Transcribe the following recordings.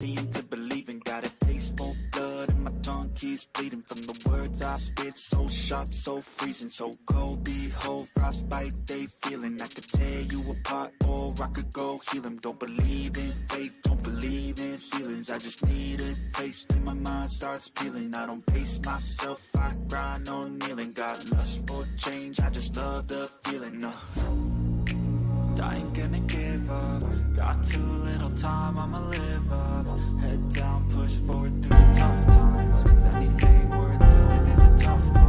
seeing to believing. Got a taste for blood and my tongue keeps bleeding from the words I spit. So sharp, so freezing, so cold. Behold, frostbite they feeling. I could tear you apart or I could go heal them. Don't believe in fate, don't believe in ceilings. I just need a taste and my mind starts peeling. I don't pace myself, I grind on kneeling. Got lust for change, I just love the feeling. I ain't gonna give up. Got too little time, I'ma live up. Head down, push forward through the tough times. Cause anything worth doing is a tough climb.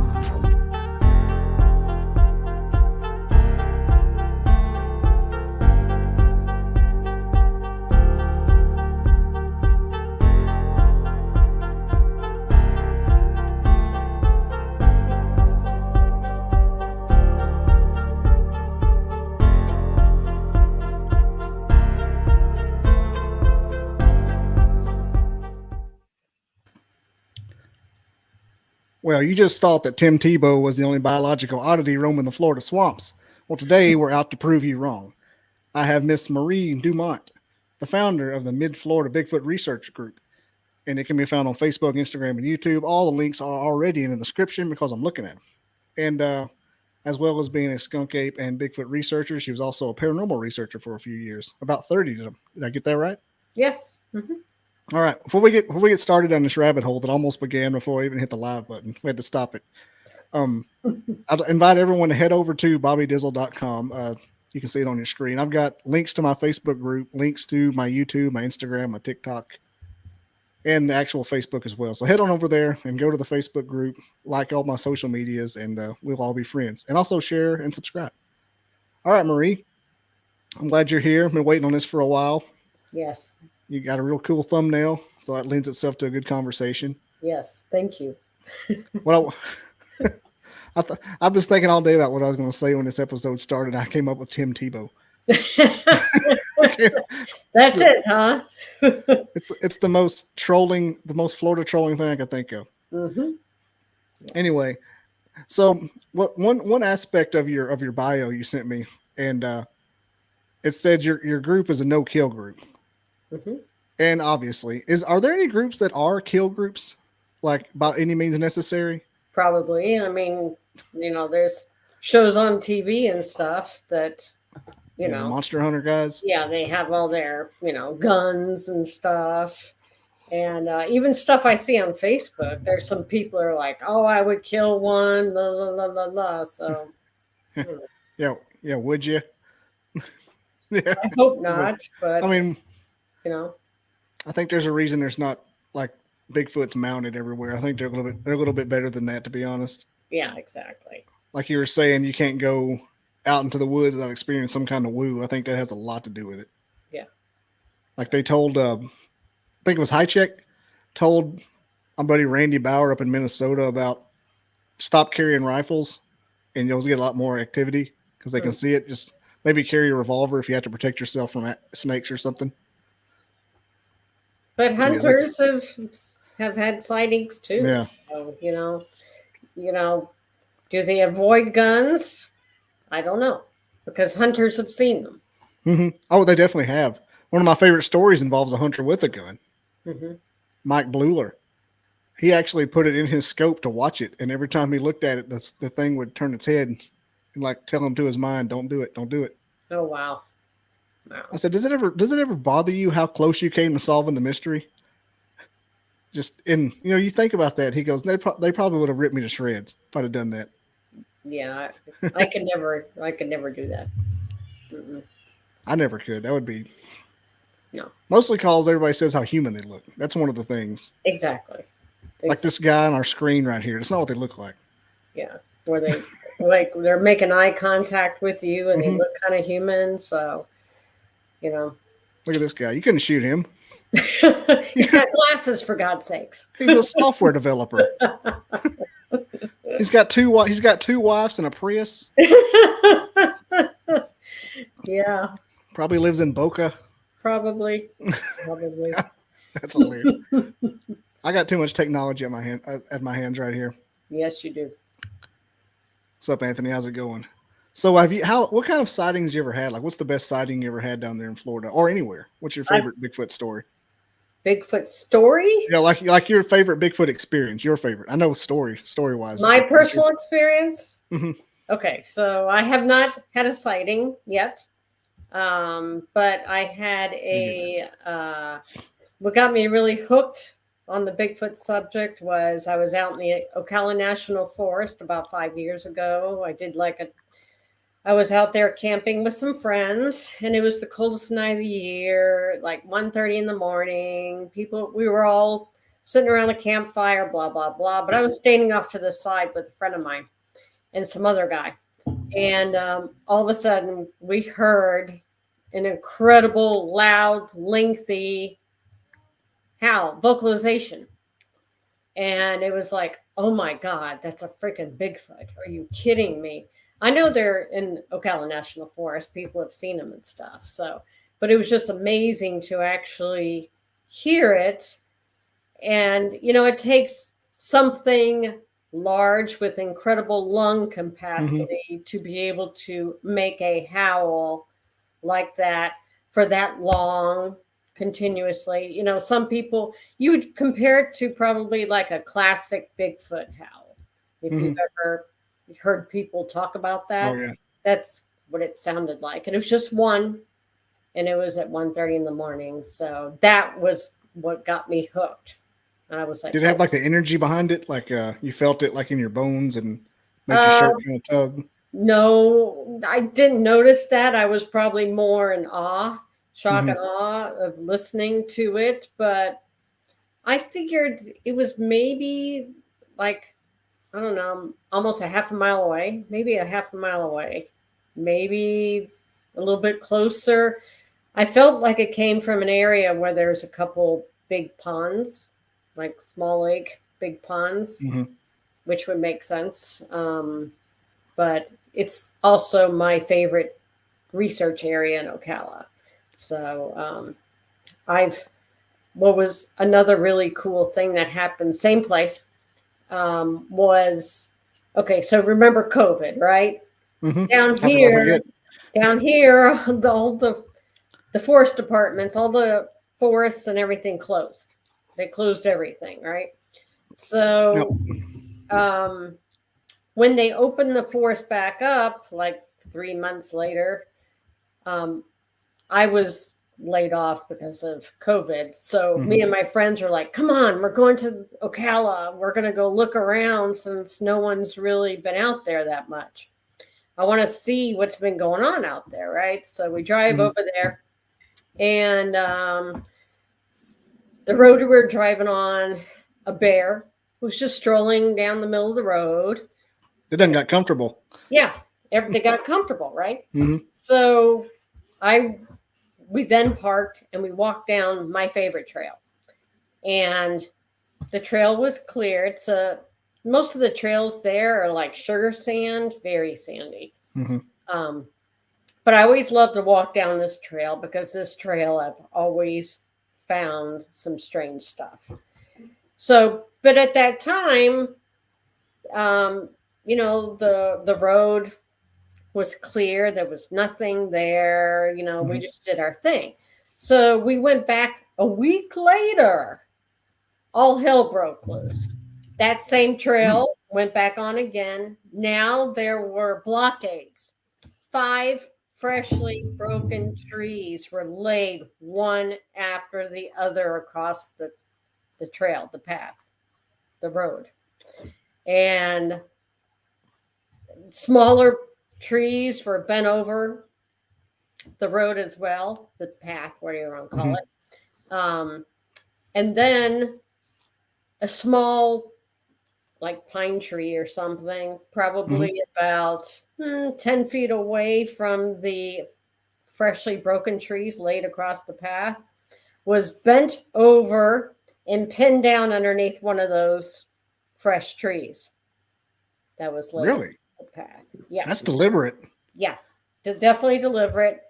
Well, you just thought that Tim Tebow was the only biological oddity roaming the Florida swamps. Well, today we're out to prove you wrong. I have Miss Marie Dumont, the founder of the Mid-Florida Bigfoot Research Group, and it can be found on Facebook, Instagram, and YouTube. All the links are already in the description because I'm looking at them. And as well as being a skunk ape and Bigfoot researcher, she was also a paranormal researcher for a few years, about 30 of them. Did I get that right? Yes. Mm-hmm. All right. Before we get started on this rabbit hole that almost began before I even hit the live button, we had to stop it. I'd invite everyone to head over to bobbydizzle.com. You can see it on your screen. I've got links to my Facebook group, links to my YouTube, my Instagram, my TikTok, and the actual Facebook as well. So head on over there and go to the Facebook group, like all my social medias, and we'll all be friends. And also share and subscribe. All right, Marie. I'm glad you're here. I've been waiting on this for a while. Yes. You got a real cool thumbnail, so that lends itself to a good conversation. Yes, thank you. Well, I was thinking all day about what I was going to say when this episode started. I came up with Tim Tebow. That's it, huh? It's the most Florida trolling thing I could think of. Mm-hmm. Yes. Anyway, so one aspect of your bio you sent me, and it said your group is a no-kill group. Mm-hmm. And obviously, are there any groups that are kill groups, like by any means necessary? Probably. I mean, there's shows on TV and stuff that, you know, Monster Hunter guys. Yeah, they have all their, guns and stuff. And even stuff I see on Facebook, there's some people are like, oh, I would kill one, blah, blah, blah, blah, blah. So, yeah, would you? Yeah. I hope not, but I mean, I think there's a reason there's not like Bigfoot's mounted everywhere. I think they're a little bit better than that, to be honest. Yeah, exactly. Like you were saying, you can't go out into the woods without experiencing some kind of woo. I think that has a lot to do with it. Yeah. Like they told, I think it was Highcheck, told my buddy Randy Bauer up in Minnesota about stop carrying rifles and you'll get a lot more activity because they can see it. Just maybe carry a revolver if you have to protect yourself from snakes or something. But hunters have had sightings too. Yeah. So, do they avoid guns? I don't know, because hunters have seen them. Mm-hmm. Oh, they definitely have. One of my favorite stories involves a hunter with a gun. Mm-hmm. Mike Bluler. He actually put it in his scope to watch it, and every time he looked at it, the thing would turn its head and like tell him to his mind, "Don't do it, don't do it." Oh wow! Wow. I said, "Does it ever bother you how close you came to solving the mystery?" Just you think about that. He goes, "They probably would have ripped me to shreds if I'd have done that." Yeah, I could never do that. Mm-mm. I never could. That would be no. Mostly calls everybody says how human they look. That's one of the things. Exactly. Like this guy on our screen right here. It's not what they look like. Yeah, where they they're making eye contact with you and they look kind of human. So, Look at this guy. You couldn't shoot him. He's got glasses, for God's sakes. He's a software developer. He's got two wives and a Prius. Yeah. Probably lives in Boca. Probably. That's hilarious. I got too much technology at my hands right here. Yes, you do. What's up, Anthony? How's it going? So what kind of sightings you ever had? Like, what's the best sighting you ever had down there in Florida or anywhere? What's your favorite Bigfoot story? Bigfoot story. Yeah, like your favorite Bigfoot experience. Your favorite. I know story wise. My personal experience. Mhm. Okay, so I have not had a sighting yet, but I had what got me really hooked on the Bigfoot subject was I was out in the Okala National Forest about 5 years ago. I was out there camping with some friends, and it was the coldest night of the year, like 1:30 in the morning. We were all sitting around a campfire, blah, blah, blah. But I was standing off to the side with a friend of mine and some other guy. And all of a sudden, we heard an incredible, loud, lengthy howl, vocalization. And it was like, oh my God, that's a freaking Bigfoot. Are you kidding me? I know they're in Ocala National Forest. People have seen them and stuff. So, but it was just amazing to actually hear it. And, it takes something large with incredible lung capacity to be able to make a howl like that for that long continuously. Some people, you would compare it to probably like a classic Bigfoot howl. If you've ever heard people talk about that, that's what it sounded like. And it was just one, and it was at 1:30 in the morning. So that was what got me hooked. And I was like, did it have like the energy behind it? Like you felt it like in your bones and made your shirt kind of tug? No, I didn't notice that. I was probably more in awe, shock and awe of listening to it. But I figured it was maybe like, I don't know, almost a half a mile away, maybe a half a mile away, maybe a little bit closer. I felt like it came from an area where there's a couple big ponds, like small lake, big ponds, which would make sense. But it's also my favorite research area in Ocala. So what was another really cool thing that happened, same place, was, okay, so remember COVID, right? Down here, all the forest departments, all the forests and everything closed. They closed everything, right? So when they opened the forest back up, like 3 months later, I was laid off because of COVID. So me and my friends are like, come on, we're going to Okala. We're going to go look around since no one's really been out there that much. I want to see what's been going on out there, right? So we drive over there, and the road we were driving on, a bear was just strolling down the middle of the road. It done got comfortable. Yeah, they got comfortable, right? So we then parked and we walked down my favorite trail, and the trail was clear. Most of the trails there are like sugar sand, very sandy. But I always love to walk down this trail because this trail I've always found some strange stuff. So, but at that time, the road was clear. There was nothing there. We just did our thing. So we went back a week later. All hell broke loose. That same trail went back on again. Now there were blockades. 5 freshly broken trees were laid one after the other across the trail, the path, the road. And smaller trees were bent over the road as well, the path, whatever you want to call it. And then a small, like pine tree or something, probably about 10 feet away from the freshly broken trees laid across the path, was bent over and pinned down underneath one of those fresh trees that was laid on the path. Yeah, that's deliberate. Yeah, definitely deliberate.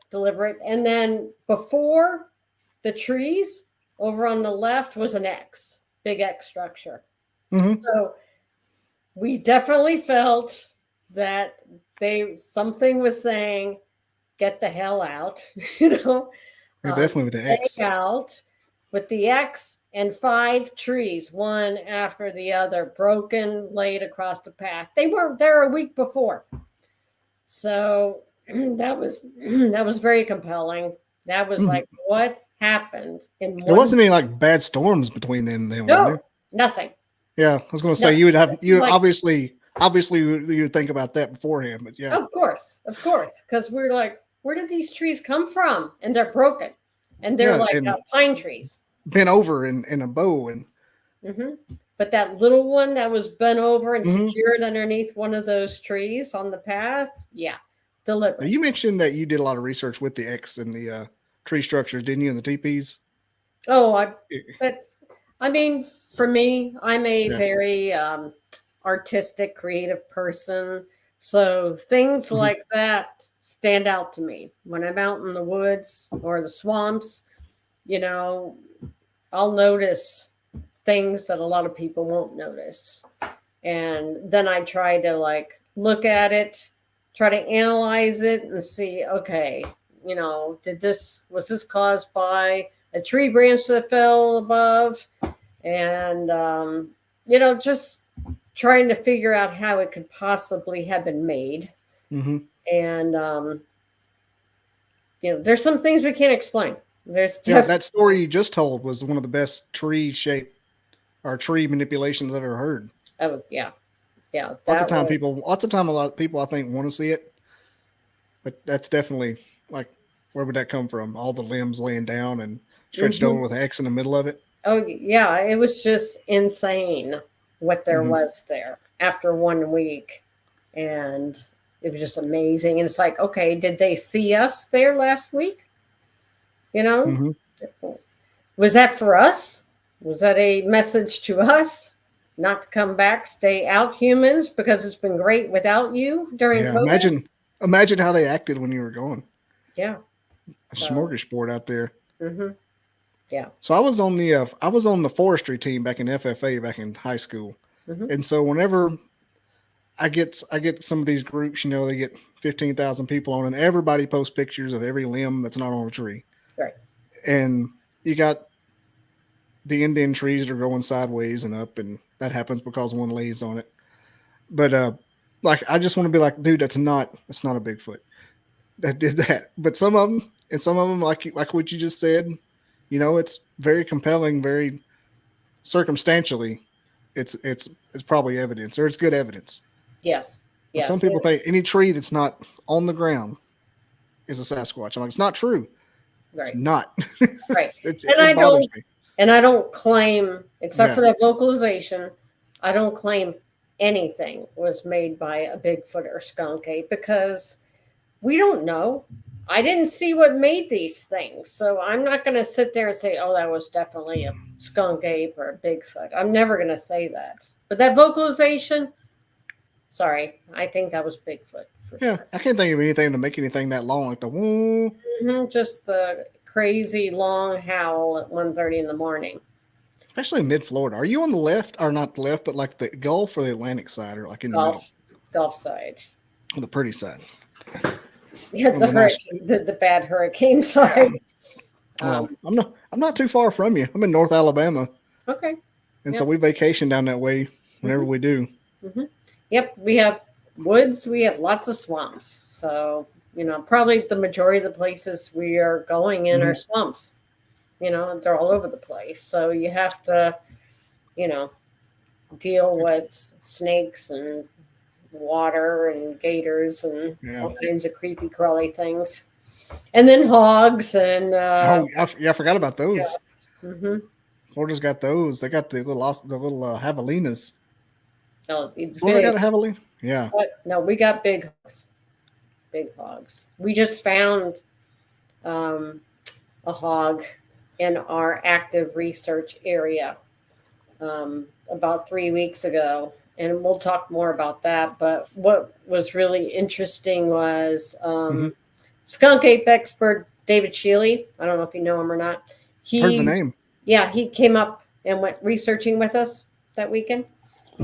And then before the trees, over on the left was an X, big X structure. So we definitely felt that something was saying, "Get the hell out," Definitely with the X out. with the X and 5 trees, one after the other, broken, laid across the path. They weren't there a week before. So that was very compelling. That was like, what happened in There wasn't any like bad storms between them. No, nothing. Yeah, I was going to say you would have obviously you would think about that beforehand, but yeah, of course, because we're like, where did these trees come from? And they're broken, and they're pine trees bent over in a bow, and but that little one that was bent over and secured underneath one of those trees on the path, deliberate. Now, you mentioned that you did a lot of research with the X and the tree structures, didn't you, and the teepees? Oh, I mean, for me, I'm a very artistic, creative person. So things like that stand out to me. When I'm out in the woods or the swamps, I'll notice things that a lot of people won't notice. And then I try to look at it, try to analyze it and see, okay, was this caused by a tree branch that fell above? And, just trying to figure out how it could possibly have been made. And, there's some things we can't explain. That story you just told was one of the best tree manipulations I've ever heard. Oh, yeah. Yeah. Lots of time, a lot of people, I think, want to see it. But that's definitely where would that come from? All the limbs laying down and stretched over with an X in the middle of it. Oh, yeah. It was just insane what there was there after 1 week. And it was just amazing. And it's like, okay, did they see us there last week? Was that for us? Was that a message to us not to come back, stay out, humans, because it's been great without you during COVID? Imagine how they acted when you were gone. Yeah. A smorgasbord out there. Yeah. So I was on the forestry team back in FFA back in high school. And so whenever I get some of these groups, they get 15,000 people on, and everybody posts pictures of every limb that's not on a tree. Right. And you got the Indian trees that are going sideways and up, and that happens because one lays on it. But I just want to be like, dude, that's not a Bigfoot that did that. But some of them, like what you just said, it's very compelling, very circumstantially, it's probably evidence, or it's good evidence. Yes. Yes. Some people think any tree that's not on the ground is a Sasquatch. I'm like, it's not true. Right. It's not. Right. And I don't claim, except for that vocalization, I don't claim anything was made by a Bigfoot or skunk ape, because we don't know. I didn't see what made these things. So I'm not going to sit there and say, oh, that was definitely a skunk ape or a Bigfoot. I'm never going to say that. But that vocalization, sorry, I think that was Bigfoot. Sure. I can't think of anything to make anything that long, like the woo. Just the crazy long howl at 1:30 in the morning. Especially in mid-Florida. Are you on the left, or not the left, but like the Gulf or the Atlantic side, or like in the middle? Gulf side. On the pretty side. Yeah, the bad hurricane side. Well, I'm not too far from you. I'm in North Alabama. Okay. And so we vacation down that way whenever we do. Yep, we have woods. We have lots of swamps. So, probably the majority of the places we are going in are swamps. They're all over the place. So you have to, deal with snakes and water and gators and all kinds of creepy, crawly things. And then hogs and... I forgot about those. Yes. Florida's got those. They got the little javelinas. Oh, Florida got a javelina? Yeah. No, we got big hogs. Big hogs. We just found a hog in our active research area about 3 weeks ago. And we'll talk more about that. But what was really interesting was skunk ape expert David Shealy. I don't know if you know him or not. Heard the name. Yeah, he came up and went researching with us that weekend.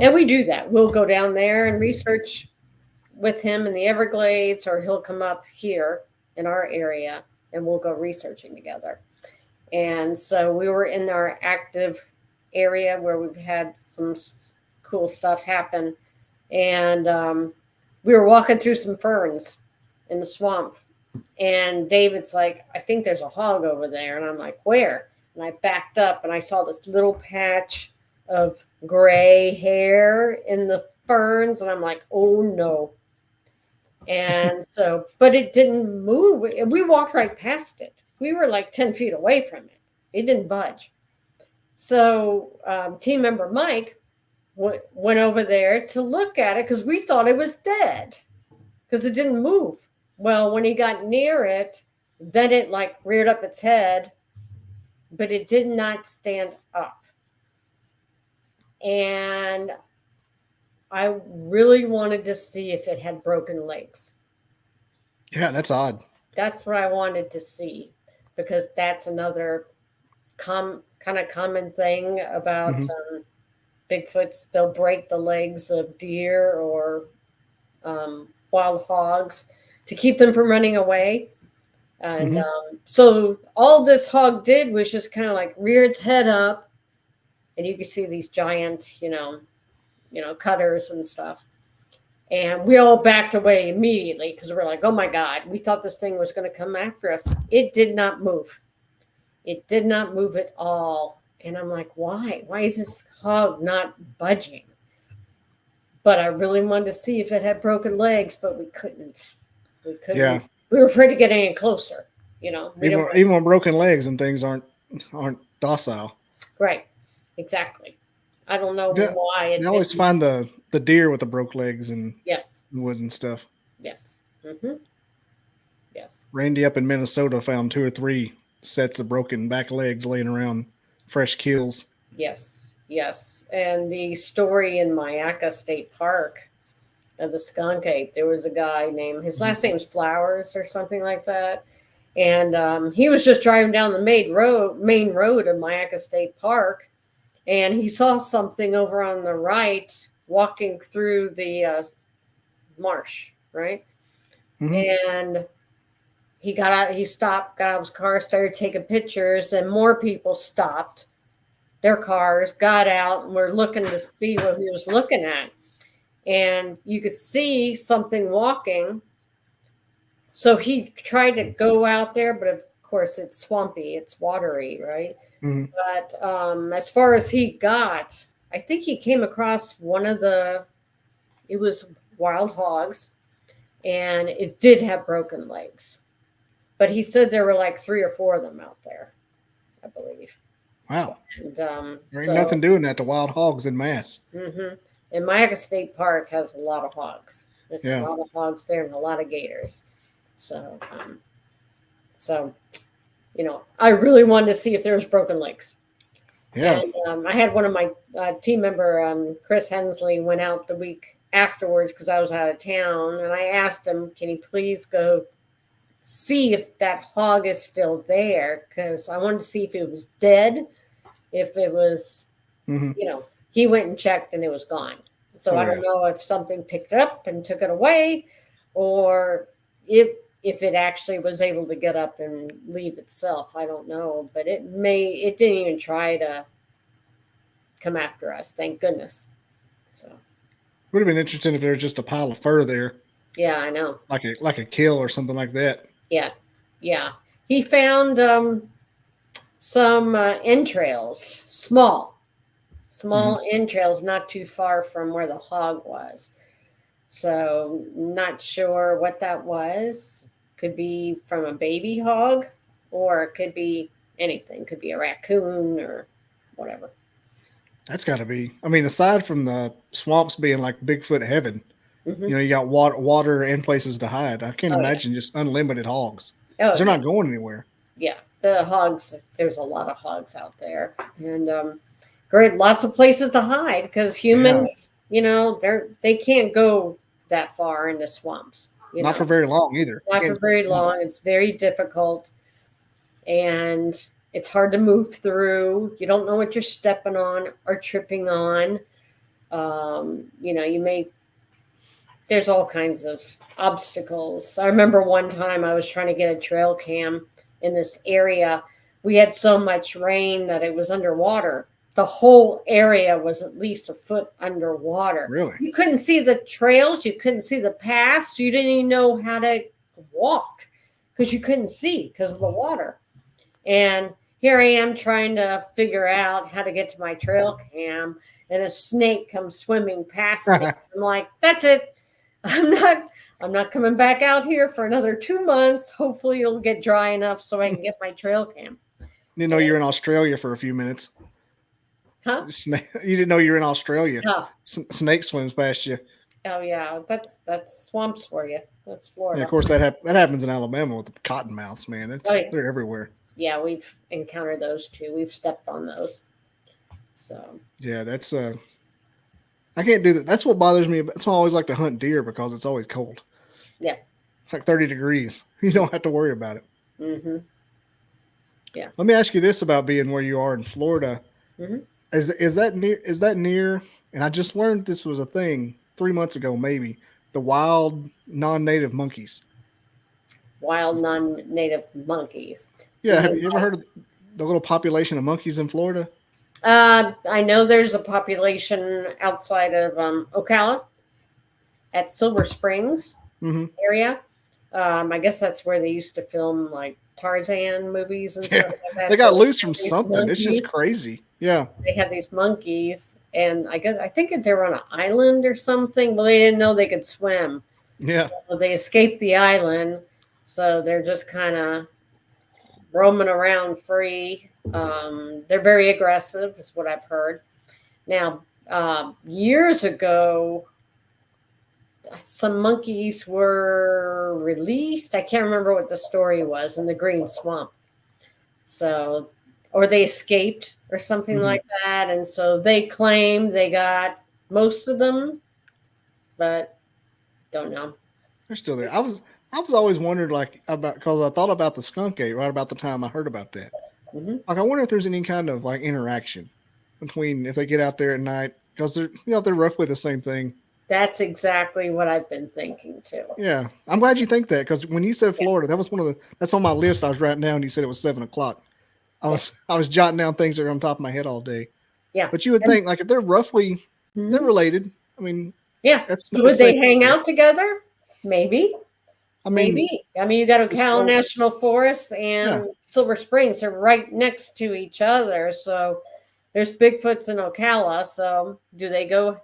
And we do that. We'll go down there and research with him in the Everglades, or he'll come up here in our area and we'll go researching together. And so we were in our active area where we've had some cool stuff happen. And we were walking through some ferns in the swamp. And David's like, I think there's a hog over there. And I'm like, where? And I backed up and I saw this little patch of gray hair in the ferns. And I'm like, oh no. And so, but it didn't move. We walked right past it. We were like 10 feet away from it. It didn't budge. So team member Mike went over there to look at it because we thought it was dead because it didn't move. Well, when he got near it, then it like reared up its head, but it did not stand up. And I really wanted to see if it had broken legs. Yeah, that's odd. That's what I wanted to see because that's another kind of common thing about Bigfoots. They'll break the legs of deer or wild hogs to keep them from running away. And so all this hog did was just kind of like rear its head up, and you can see these giant, cutters and stuff. And we all backed away immediately because we're like, oh my God, we thought this thing was going to come after us. It did not move. It did not move at all. And I'm like, why? Why is this hog not budging? But I really wanted to see if it had broken legs, but we couldn't. Yeah. We were afraid to get any closer, Even when broken legs and things aren't docile. Right. Exactly. I don't know why. You always find the deer with the broke legs and yes, woods and stuff. Yes. Yes. Randy up in Minnesota found 2 or 3 sets of broken back legs laying around fresh kills. Yes. Yes. And the story in Myakka State Park of the skunk ape, there was a guy named, his last name's Flowers or something like that. And he was just driving down the main road of Myakka State Park. And he saw something over on the right walking through the marsh, right? And he got out, he stopped, got out of his car, started taking pictures, and more people stopped their cars, got out, and were looking to see what he was looking at. And you could see something walking. So he tried to go out there, but of course it's swampy, it's watery, right? But as far as he got, I think he came across it was wild hogs, and it did have broken legs. But he said there were like 3 or 4 of them out there, I believe. Wow. And, there ain't nothing doing that to wild hogs in mass. And Myakka State Park has a lot of hogs. There's a lot of hogs there and a lot of gators. So, I really wanted to see if there was broken legs. Yeah. And I had one of my team member, Chris Hensley, went out the week afterwards because I was out of town. And I asked him, can he please go see if that hog is still there? Because I wanted to see if it was dead, if it was, he went and checked and it was gone. So I don't know if something picked it up and took it away, or if it actually was able to get up and leave itself. I don't know, but it didn't even try to come after us. Thank goodness. So would have been interesting if there was just a pile of fur there. Yeah, I know. Like a kill or something like that. Yeah. Yeah. He found some entrails, small entrails, not too far from where the hog was. So not sure what that was. Could be from a baby hog, or it could be anything. Could be a raccoon or whatever. That's got to be. I mean, aside from the swamps being like Bigfoot heaven, you got water and places to hide. I can't imagine just unlimited hogs. They're not going anywhere. Yeah, the hogs. There's a lot of hogs out there, and great, lots of places to hide because humans, they can't go that far into swamps. Not for very long either. Not for very long. It's very difficult, and it's hard to move through. You don't know what you're stepping on or tripping on. There's all kinds of obstacles. I remember one time I was trying to get a trail cam in this area we had so much rain that it was underwater. The whole area was at least a foot underwater. Really? You couldn't see the trails. You couldn't see the paths. You didn't even know how to walk because you couldn't see because of the water. And here I am trying to figure out how to get to my trail cam, and a snake comes swimming past me. I'm like, that's it. I'm not coming back out here for another 2 months. Hopefully it'll get dry enough so I can get my trail cam. You know, you're in Australia for a few minutes. Huh? You didn't know you're in Australia. Oh. Snake swims past you. Oh yeah, that's swamps for you. That's Florida. Yeah, of course that happens in Alabama with the cottonmouths, man. They're everywhere. Yeah, we've encountered those too. We've stepped on those. So yeah, that's I can't do that. That's what bothers me. That's why I always like to hunt deer, because it's always cold. Yeah, it's like 30 degrees. You don't have to worry about it. Mm-hmm. Yeah. Let me ask you this about being where you are in Florida. Mm-hmm. Is that near? And I just learned this was a thing 3 months ago, maybe, the wild non-native monkeys. Wild non-native monkeys. Yeah, have you ever heard of the little population of monkeys in Florida? I know there's a population outside of Okala at Silver Springs area. I guess that's where they used to film like Tarzan movies and stuff like that. They got loose from something. Monkeys. It's just crazy. Yeah. They had these monkeys, and I think they were on an island or something, but they didn't know they could swim. Yeah. So they escaped the island, so they're just kind of roaming around free. They're very aggressive, is what I've heard. Now, years ago, some monkeys were released. I can't remember what the story was, in the Green Swamp. So, or they escaped or something like that. And so they claim they got most of them, but don't know. They're still there. I was always wondered because I thought about the skunk ate right about the time I heard about that. Mm-hmm. Like, I wonder if there's any kind of like interaction between if they get out there at night, because they're roughly the same thing. That's exactly what I've been thinking too. Yeah, I'm glad you think that, because when you said Florida, that was that's on my list. I was writing down. You said it was 7:00. I was jotting down things that are on top of my head all day. Yeah, but you would think like if they're roughly they're related. I mean, yeah. Would they hang out together? Maybe. Maybe. I mean, you got Okala National Forest and Silver Springs are right next to each other. So there's Bigfoots in Okala. So do they go,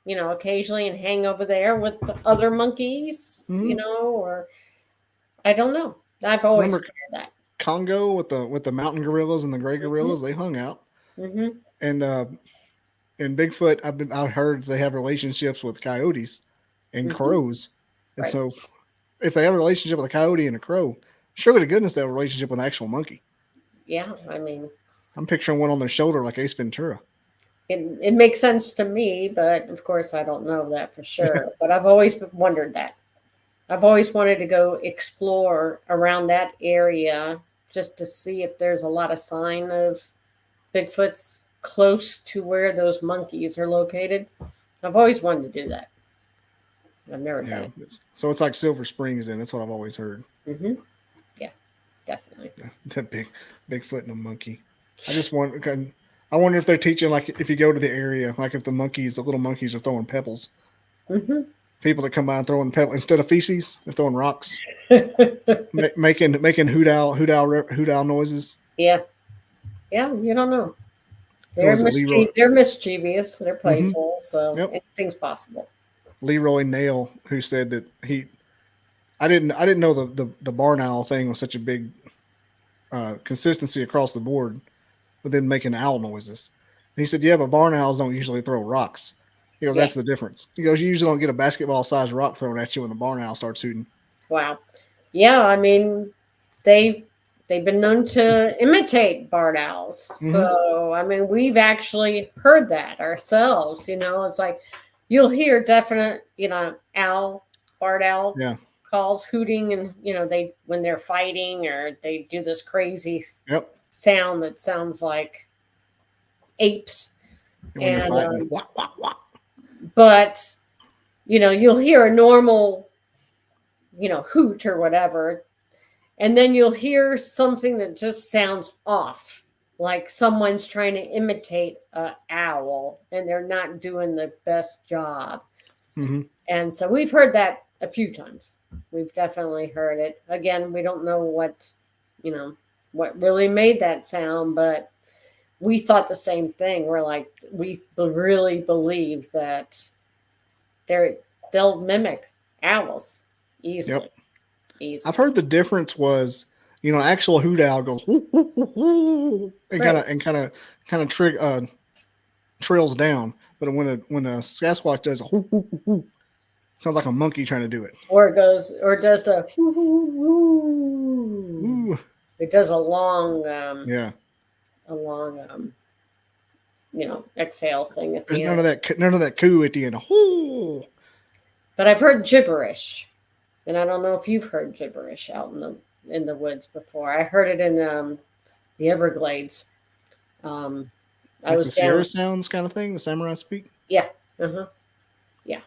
occasionally and hang over there with the other monkeys, or I don't know. I've always heard that. Congo with the mountain gorillas and the gray gorillas, they hung out. And Bigfoot, I've heard they have relationships with coyotes and crows. And so if they have a relationship with a coyote and a crow, surely to goodness they have a relationship with an actual monkey. Yeah, I mean, I'm picturing one on their shoulder like Ace Ventura. It makes sense to me, but of course I don't know that for sure. But I've always wondered that. I've always wanted to go explore around that area just to see if there's a lot of sign of Bigfoots close to where those monkeys are located. I've always wanted to do that. I've never done it. So it's like Silver Springs then. That's what I've always heard. Yeah, definitely. That Bigfoot and a monkey. I wonder if they're teaching, like, if you go to the area, like if the little monkeys are throwing pebbles. People that come by and throwing pebbles instead of feces, they're throwing rocks, making hoot owl noises. Yeah, you don't know. They're mischievous. They're playful, so anything's possible. Leroy Nail, who said that I didn't know the barn owl thing was such a big consistency across the board with them making owl noises. And he said, yeah, but barn owls don't usually throw rocks. He goes, that's the difference. He goes, you usually don't get a basketball-sized rock thrown at you when the barn owl starts hooting. Wow. Yeah, I mean, they've been known to imitate barn owls. So, I mean, we've actually heard that ourselves. It's like you'll hear definite, barn owl calls hooting, and when they're fighting or they do this crazy sound that sounds like apes. And wah, wah, wah. But you'll hear a normal hoot or whatever, And then you'll hear something that just sounds off, like someone's trying to imitate an owl and they're not doing the best job. Mm-hmm. And so we've heard that a few times. We've definitely heard it. Again, we don't know what really made that sound, but we thought the same thing. We're like, we really believe that they'll mimic owls easily. Yep. Easily. I've heard the difference was, actual hoot owl goes whoo, whoo, whoo, whoo, and kind of trails down. But when a Sasquatch does a whoo, whoo, whoo, whoo, sounds like a monkey trying to do it. Or does a whoo, whoo, whoo. It does a long exhale thing at the There's end. none of that coo at the end. Whoo. But I've heard gibberish, and I don't know if you've heard gibberish out in the woods before. I heard it in the Everglades. I was the Sierra sounds kind of thing, the samurai speak. Yeah, yeah,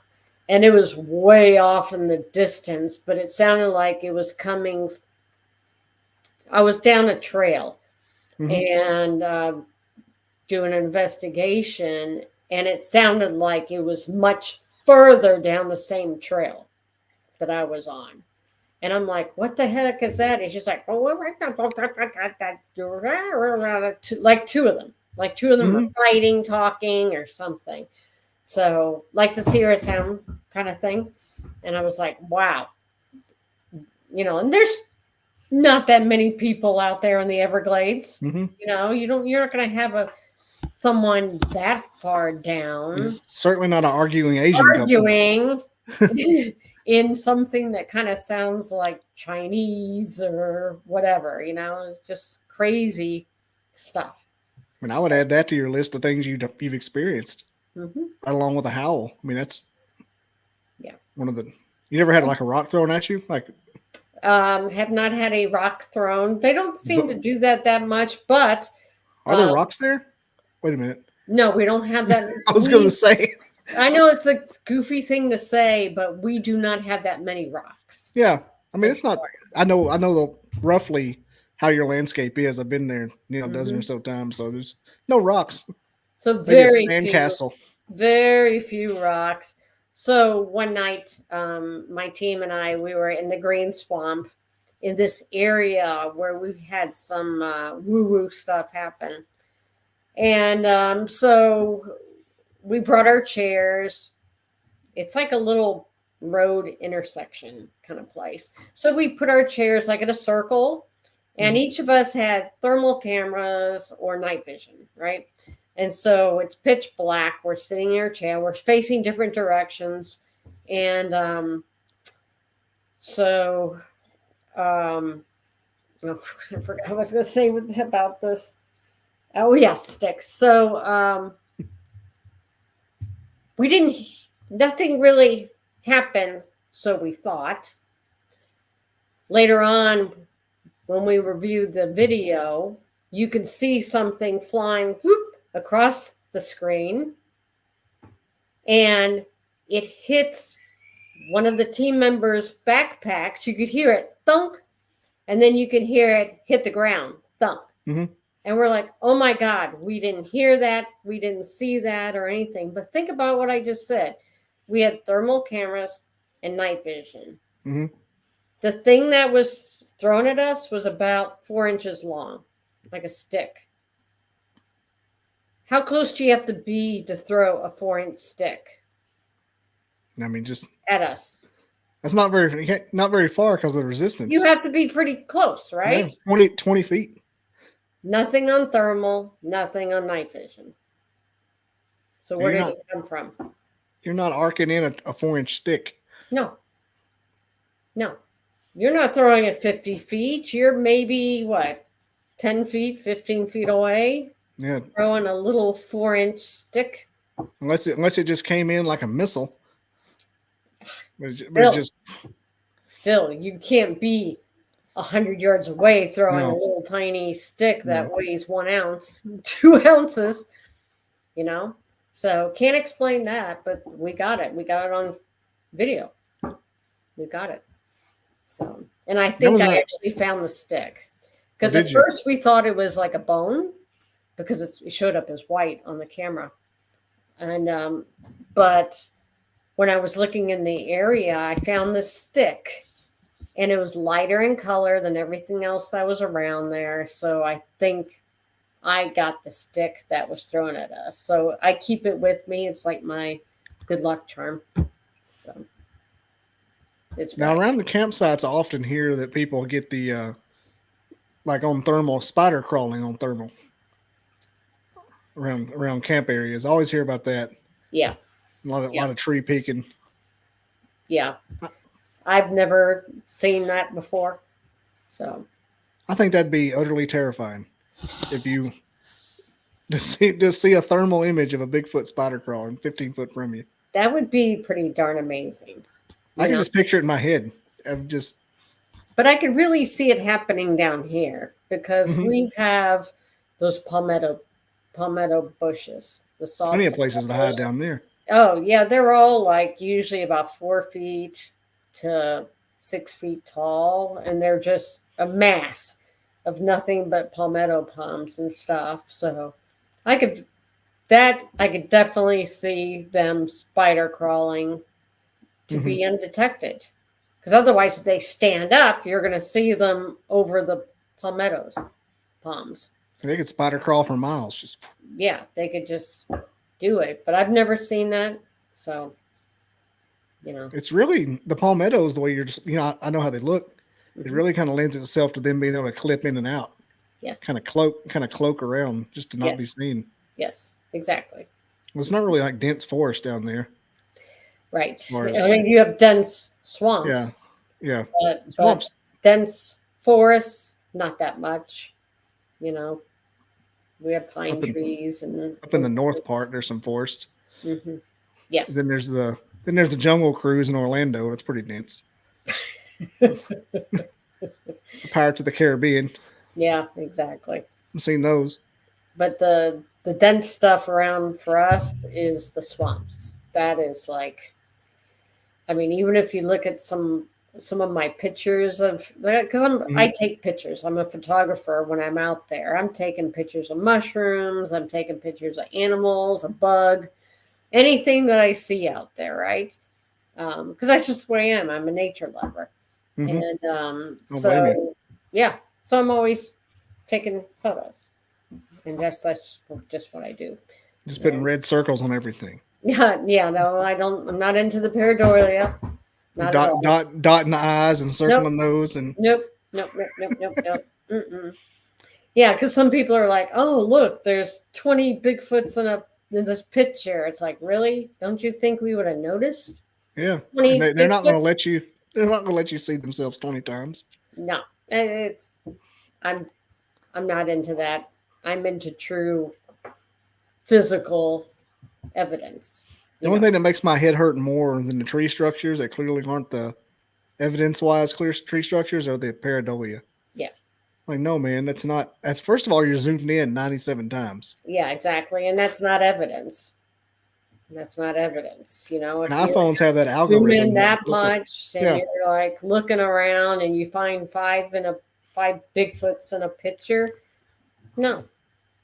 and it was way off in the distance, but it sounded like it was coming. I was down a trail, and doing an investigation, and it sounded like it was much further down the same trail that I was on. And I'm like, what the heck is that? It's just like, like two of them. Like two of them were fighting, talking, or something. So like the Sierra sound kind of thing. And I was like, wow. And there's not that many people out there in the Everglades. Mm-hmm. You're not going to have someone that far down. Certainly not an arguing Asian couple. In something that kind of sounds like Chinese or whatever, it's just crazy stuff. I mean, I would add that to your list of things you've experienced, right along with a howl. I mean, that's one of the. You never had like a rock thrown at you, like. Have not had a rock thrown. They don't seem to do that much, but are there rocks there? Wait a minute. No, we don't have that. I was going to say. I know it's a goofy thing to say, but we do not have that many rocks. Yeah, I mean it's not. I know roughly how your landscape is. I've been there, a dozen or so times. So there's no rocks. So very few, very few rocks. So one night, my team and I, we were in the green swamp in this area where we had some woo-woo stuff happen. And so we brought our chairs. It's like a little road intersection kind of place. So we put our chairs like in a circle, and each of us had thermal cameras or night vision, right? And so it's pitch black. We're sitting in our chair. We're facing different directions. And I forgot what I was going to say about this. Oh, yeah, sticks. So nothing really happened, so we thought. Later on, when we reviewed the video, you can see something flying across the screen, and it hits one of the team members' backpacks. You could hear it thunk, and then you could hear it hit the ground thunk. And we're like, oh my God, we didn't hear that. We didn't see that or anything. But think about what I just said. We had thermal cameras and night vision. The thing that was thrown at us was about 4 inches long, like a stick. How close do you have to be to throw a 4-inch stick? I mean, just at us. That's not very far because of the resistance. You have to be pretty close, right? Yeah, 20 feet. Nothing on thermal, nothing on night vision. So where did it come from? You're not arcing in a 4-inch stick. No. You're not throwing it 50 feet. You're maybe, 10 feet, 15 feet away? Yeah. Throwing a little 4-inch stick. Unless it just came in like a missile. Still, you can't be 100 yards away throwing a little tiny stick that weighs 1 ounce, 2 ounces, So can't explain that, but we got it. We got it on video. We got it. So, and I That think was I not- actually found the stick because Did at you? first we thought it was like a bone because it showed up as white on the camera. And but when I was looking in the area, I found this stick, and it was lighter in color than everything else that was around there. So I think I got the stick that was thrown at us. So I keep it with me. It's like my good luck charm. So it's Now right. around the campsites, I often hear that people get the like on thermal spider crawling on thermal around camp areas. I always hear about that. Yeah. A lot of tree peeking. Yeah. I've never seen that before. So I think that'd be utterly terrifying if you just see a thermal image of a Bigfoot spider crawling 15 foot from you. that would be pretty darn amazing. I can know? just picture it in my head. Of just But I could really see it happening down here because we have those palmetto bushes. The salt plenty of places to hide palmettos. down there. Oh yeah, they're all like usually about 4 feet to 6 feet tall, and they're just a mass of nothing but palmetto palms and stuff. So I could definitely see them spider crawling to be undetected. Because otherwise, if they stand up, you're going to see them over the palms. They could spider crawl for miles. Just Yeah, they could just do it. But I've never seen that. So, it's really the palmettos the way you're just I know how they look. It really kind of lends itself to them being able to clip in and out. Yeah. Kind of cloak around just to not be seen. Yes, exactly. Well, it's not really like dense forest down there. Right. Or- I mean, you have dense swamps. Yeah. Yeah. But Swamps. dense forests, not that much. We have pine trees and Up in the north part, there's some forest. Mm-hmm. Yes. Then there's the Jungle Cruise in Orlando. It's pretty dense. Pirates of the Caribbean. Yeah, exactly. I've seen those. But the dense stuff around for us is the swamps. That is like, I mean, even if you look at some of my pictures of, because I take pictures. I'm a photographer when I'm out there. I'm taking pictures of mushrooms. I'm taking pictures of animals, a bug, anything that I see out there, right? Because that's just what I am. I'm a nature lover. And so, yeah. So I'm always taking photos. And that's just what I do. Just putting red circles on everything. Yeah, no, I'm not into the pareidolia. Dotting the I's and circling those and Nope. Mm-mm. Yeah, because some people are like, "Oh, look, there's 20 Bigfoots in this picture." It's like, really? Don't you think we would have noticed? yeah, 20 and they're not going to Bigfoots? let you. They're not going to let you see themselves 20 times. No, I'm not into that. I'm into true physical evidence. The only thing that makes my head hurt more than the tree structures that clearly aren't the evidence-wise clear tree structures are the pareidolia. Yeah. Like, no, man, that's not. That's first of all, you're zoomed in 97 times. Yeah, exactly, and that's not evidence. That's not evidence. If And iPhones have that zoom algorithm. in that much, and you're like looking around, and you find five Bigfoots in a picture. No,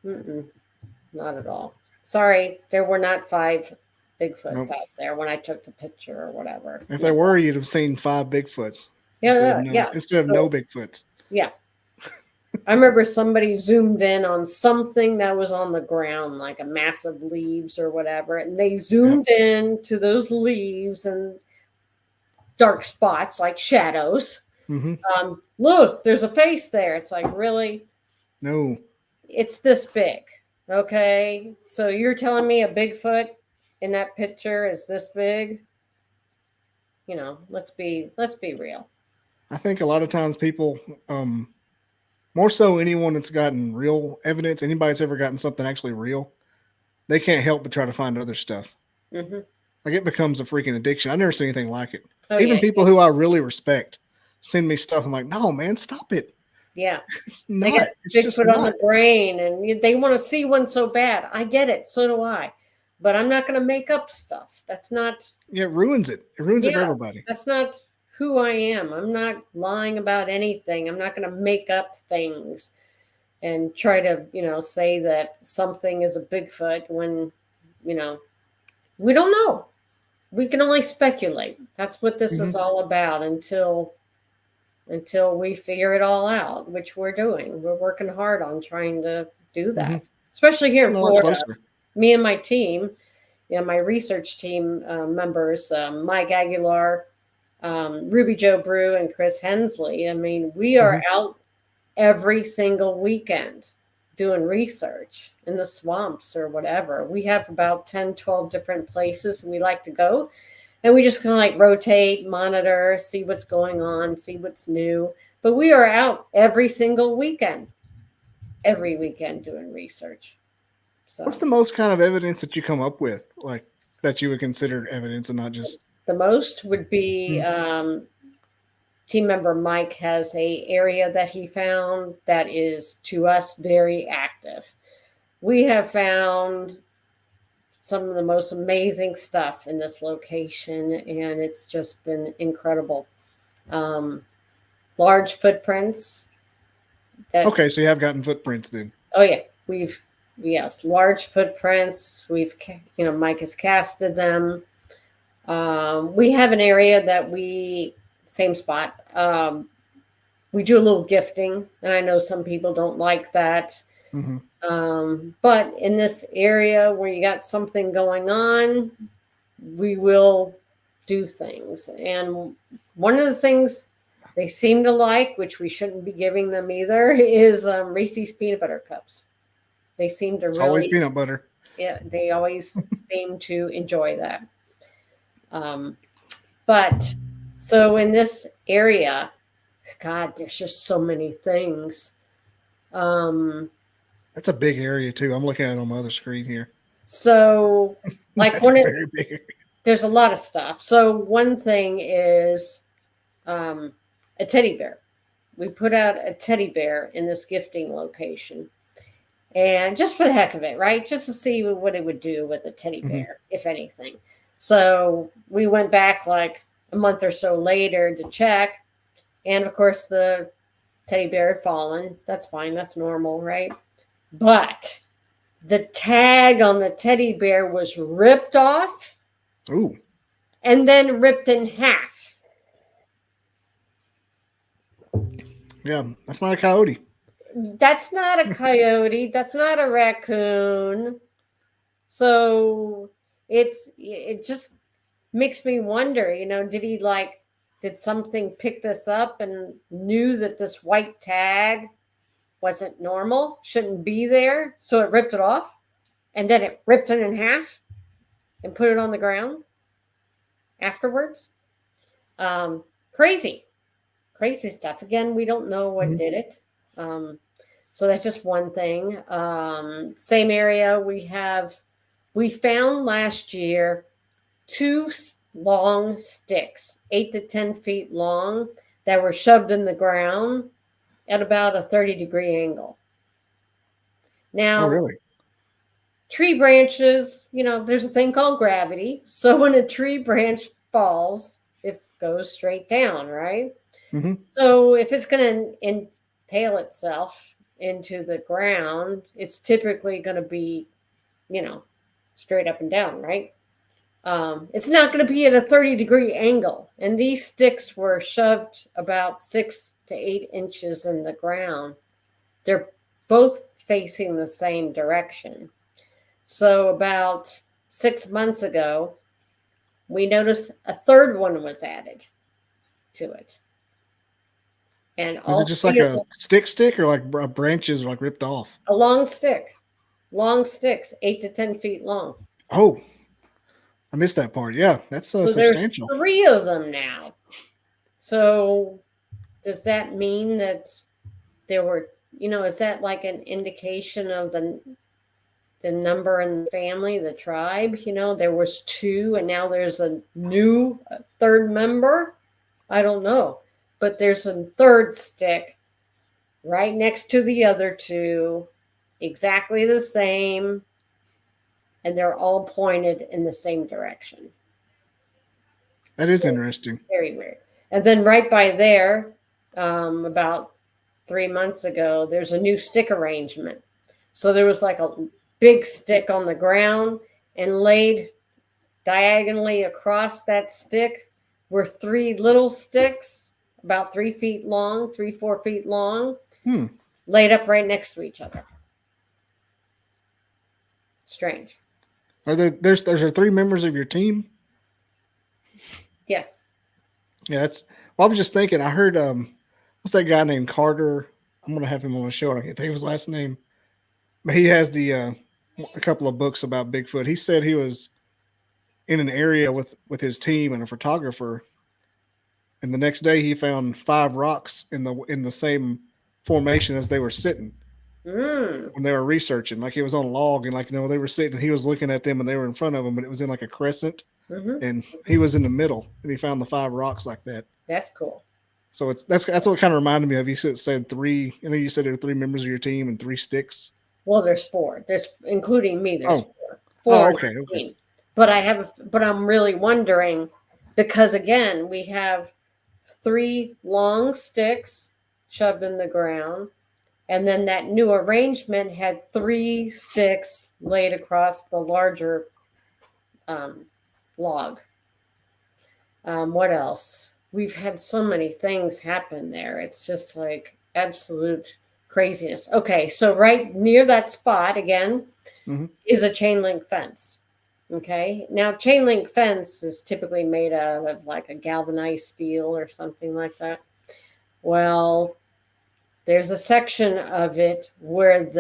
not at all. Sorry, there were not 5 Bigfoots out there when I took the picture or whatever. If there were, you'd have seen 5 Bigfoots. Yeah, Instead of no Bigfoots. Yeah. I remember somebody zoomed in on something that was on the ground, like a mass of leaves or whatever, and they zoomed in to those leaves and dark spots like shadows. Look, there's a face there. It's like, really? No. It's this big. Okay. So you're telling me a Bigfoot in that picture is this big? Let's be real. I think a lot of times people, more so anyone that's gotten real evidence, anybody that's ever gotten something actually real, they can't help but try to find other stuff. Like it becomes a freaking addiction. I never seen anything like it. Even people who I really respect send me stuff. I'm like, no, man, stop it. Yeah. They got Bigfoot on the brain and they want to see one so bad. I get it. So do I. But I'm not going to make up stuff. That's not. Yeah, it ruins it. It ruins it for everybody. That's not who I am. I'm not lying about anything. I'm not going to make up things and try to, say that something is a Bigfoot when, we don't know. We can only speculate. That's what this is all about until we figure it all out, which we're doing. We're working hard on trying to do that, especially here in Florida. Me and my team, my research team members, Mike Aguilar, Ruby Joe Brew, and Chris Hensley. I mean, we are out every single weekend doing research in the swamps or whatever. We have about 10, 12 different places we like to go. And we just kind of like rotate, monitor, see what's going on, see what's new. But we are out every single weekend doing research. So what's the most kind of evidence that you come up with, like that you would consider evidence and not just? The most would be team member Mike has a area that he found that is to us very active. We have found some of the most amazing stuff in this location, and it's just been incredible. Large footprints. Okay, so you have gotten footprints then. Oh yeah, yes, large footprints. Mike has casted them. We have an area that same spot. We do a little gifting, and I know some people don't like that. But in this area where you got something going on, we will do things. And one of the things they seem to like, which we shouldn't be giving them either, is Reese's peanut butter cups. They seem to always peanut butter. Yeah, they always seem to enjoy that. But so in this area, God, there's just so many things. That's a big area too. I'm looking at it on my other screen here. So, like very big area. There's a lot of stuff. So one thing is a teddy bear. We put out a teddy bear in this gifting location, and just for the heck of it, right? Just to see what it would do with a teddy bear, if anything. So we went back like a month or so later to check, and of course the teddy bear had fallen. That's fine. That's normal, right? But the tag on the teddy bear was ripped off. Ooh. And then ripped in half. Yeah, that's not a coyote. That's not a coyote. That's not a raccoon. So it just makes me wonder, did something pick this up and knew that this white tag wasn't normal, shouldn't be there, so it ripped it off, and then it ripped it in half and put it on the ground afterwards? Crazy stuff. Again, we don't know what did it. So that's just one thing. Same area we found last year 2 long sticks, 8 to 10 feet long, that were shoved in the ground at about a 30-degree angle. Now, really? Tree branches, there's a thing called gravity. So when a tree branch falls, it goes straight down, right? So if it's going to impale itself into the ground, it's typically going to be, straight up and down, right? It's not going to be at a 30-degree angle. And these sticks were shoved about 6 to 8 inches in the ground. They're both facing the same direction. So about 6 months ago, we noticed a third one was added to it. And is it just like a stick or like branches like ripped off? A long stick. Long sticks, 8 to 10 feet long. Oh, I missed that part. Yeah, that's so substantial. There's 3 of them now. So does that mean that there were, is that like an indication of the number in the family, the tribe? There was 2 and now there's a new third member. I don't know. But there's a third stick right next to the other 2, exactly the same, and they're all pointed in the same direction. That is interesting. Very weird. And then right by there, about 3 months ago, there's a new stick arrangement. So there was like a big stick on the ground, and laid diagonally across that stick were 3 little sticks, about 3 feet long, 4 feet long, laid up right next to each other. Strange. There's 3 members of your team? Yes. Yeah, well, I was just thinking, I heard what's that guy named Carter? I'm gonna have him on the show. I can't think of his last name. But he has a couple of books about Bigfoot. He said he was in an area with his team and a photographer, and the next day he found 5 rocks in the same formation as they were sitting when they were researching. Like it was on a log, and like they were sitting. He was looking at them, and they were in front of him, but it was in like a crescent, and he was in the middle, and he found the 5 rocks like that. That's cool. So that's what it kind of reminded me of. You said 3. You know, you said there were 3 members of your team and 3 sticks. Well, there's 4. There's including me. There's 4. 4 okay. But I'm really wondering, because again, we have 3 long sticks shoved in the ground, and then that new arrangement had 3 sticks laid across the larger log. What else? We've had so many things happen there. It's just like absolute craziness. Okay, so right near that spot again is a chain link fence. Okay, now chain link fence is typically made out of like a galvanized steel or something like that. Well, there's a section of it where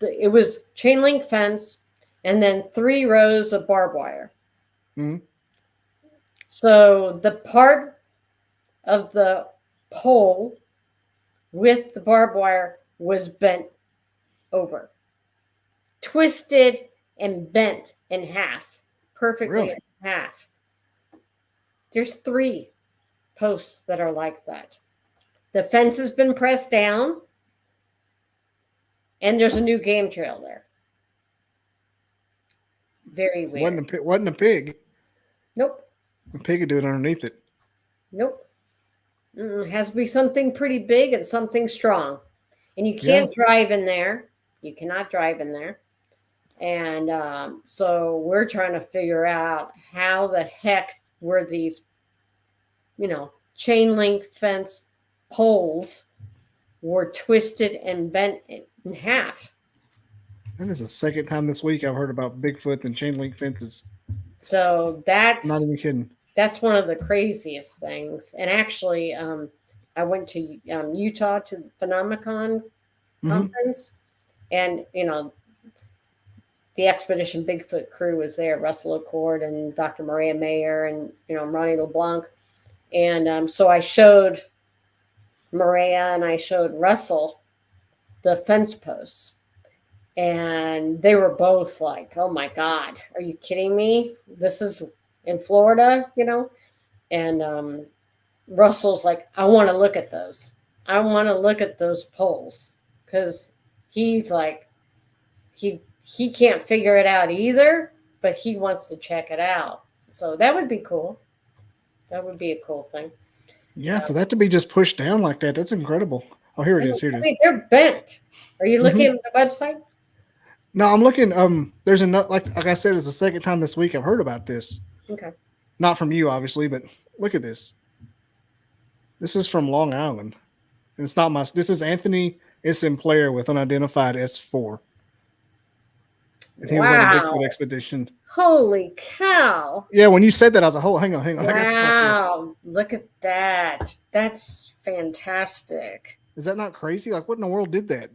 it was chain link fence and then 3 rows of barbed wire. So the part of the pole with the barbed wire was bent over, twisted and bent in half, perfectly in half. There's 3 posts that are like that. The fence has been pressed down, and there's a new game trail there. Very weird. Wasn't a pig. Nope. A pig would do it underneath it. Nope. It has to be something pretty big and something strong. And you can't drive in there. You cannot drive in there. And so we're trying to figure out how the heck were these, chain link fence poles were twisted and bent in half. That is the second time this week I've heard about Bigfoot and chain link fences. So that's not even kidding. That's one of the craziest things. And actually, I went to Utah to the Phenomenon conference, and the Expedition Bigfoot crew was there. Russell Accord and Dr. Maria Mayer and Ronnie LeBlanc, and so I showed Maria and I showed Russell the fence posts. And they were both like, "Oh my God, are you kidding me? This is in Florida, And Russell's like, "I want to look at those. I want to look at those poles," because he's like, he can't figure it out either, but he wants to check it out. So that would be cool. That would be a cool thing. Yeah, for that to be just pushed down like that, that's incredible. Oh, here it is. Here it is. They're bent. Are you looking at the website? No, I'm looking. There's another, like I said, it's the second time this week I've heard about this. Okay. Not from you, obviously, but look at this. This is from Long Island. And it's not this is Anthony Sinclair with unidentified S4. And he was on a Bigfoot expedition. Holy cow. Yeah, when you said that, I was like, oh, hang on. Wow. Look at that. That's fantastic. Is that not crazy? Like, what in the world did that?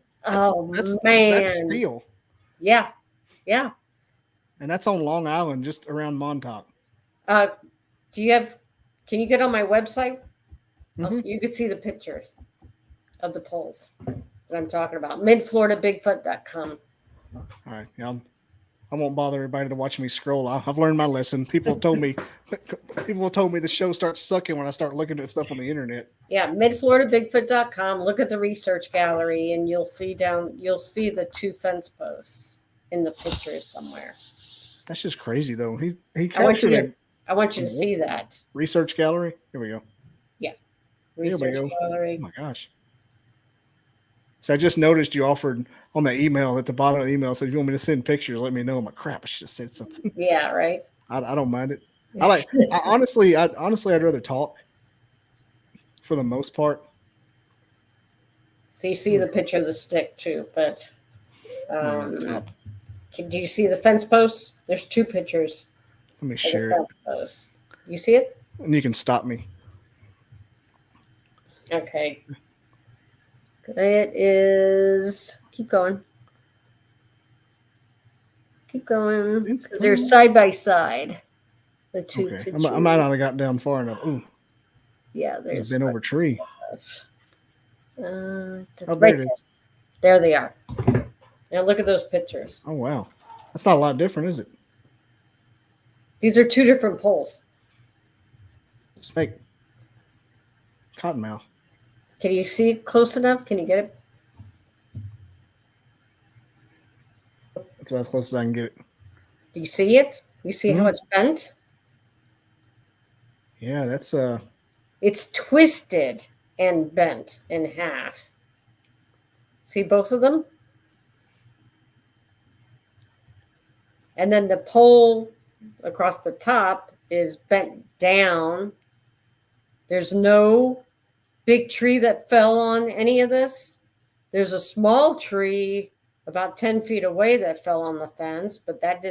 Man. That's steel. Yeah. Yeah. And that's on Long Island, just around Montauk. Can you get on my website? You can see the pictures of the poles that I'm talking about. midfloridabigfoot.com. All right. Yeah, I won't bother everybody to watch me scroll. I've learned my lesson. People have told me the show starts sucking when I start looking at stuff on the internet. Yeah, midfloridabigfoot.com. Look at the research gallery, and you'll see the 2 fence posts in the pictures somewhere. That's just crazy, though. He captured it. I want you to see that. Research gallery. Here we go. Yeah. Here we Research go. gallery. Oh my gosh. So I just noticed you offered on the email at the bottom of the email said if you want me to send pictures, let me know. I'm like, crap, I should have said something. Yeah, right. I don't mind it. Honestly, I'd rather talk for the most part. So you see the picture of the stick too, but do you see the fence posts? There's 2 pictures. Let me share it. Posts. You see it? And you can stop me. Okay. It is. Keep going. Keep going. Because they're side by side. The 2 pictures. I might not have got down far enough. Ooh. Yeah, there's been over tree. Right there it is. There they are. Now look at those pictures. Oh wow, that's not a lot different, is it? These are 2 different poles. Snake, cottonmouth. Can you see it close enough? Can you get it? That's about as close as I can get it. Do you see it? You see how it's bent? Yeah, that's It's twisted and bent in half. See both of them? And then the pole across the top is bent down. There's no big tree that fell on any of this. There's a small tree about 10 feet away that fell on the fence, but that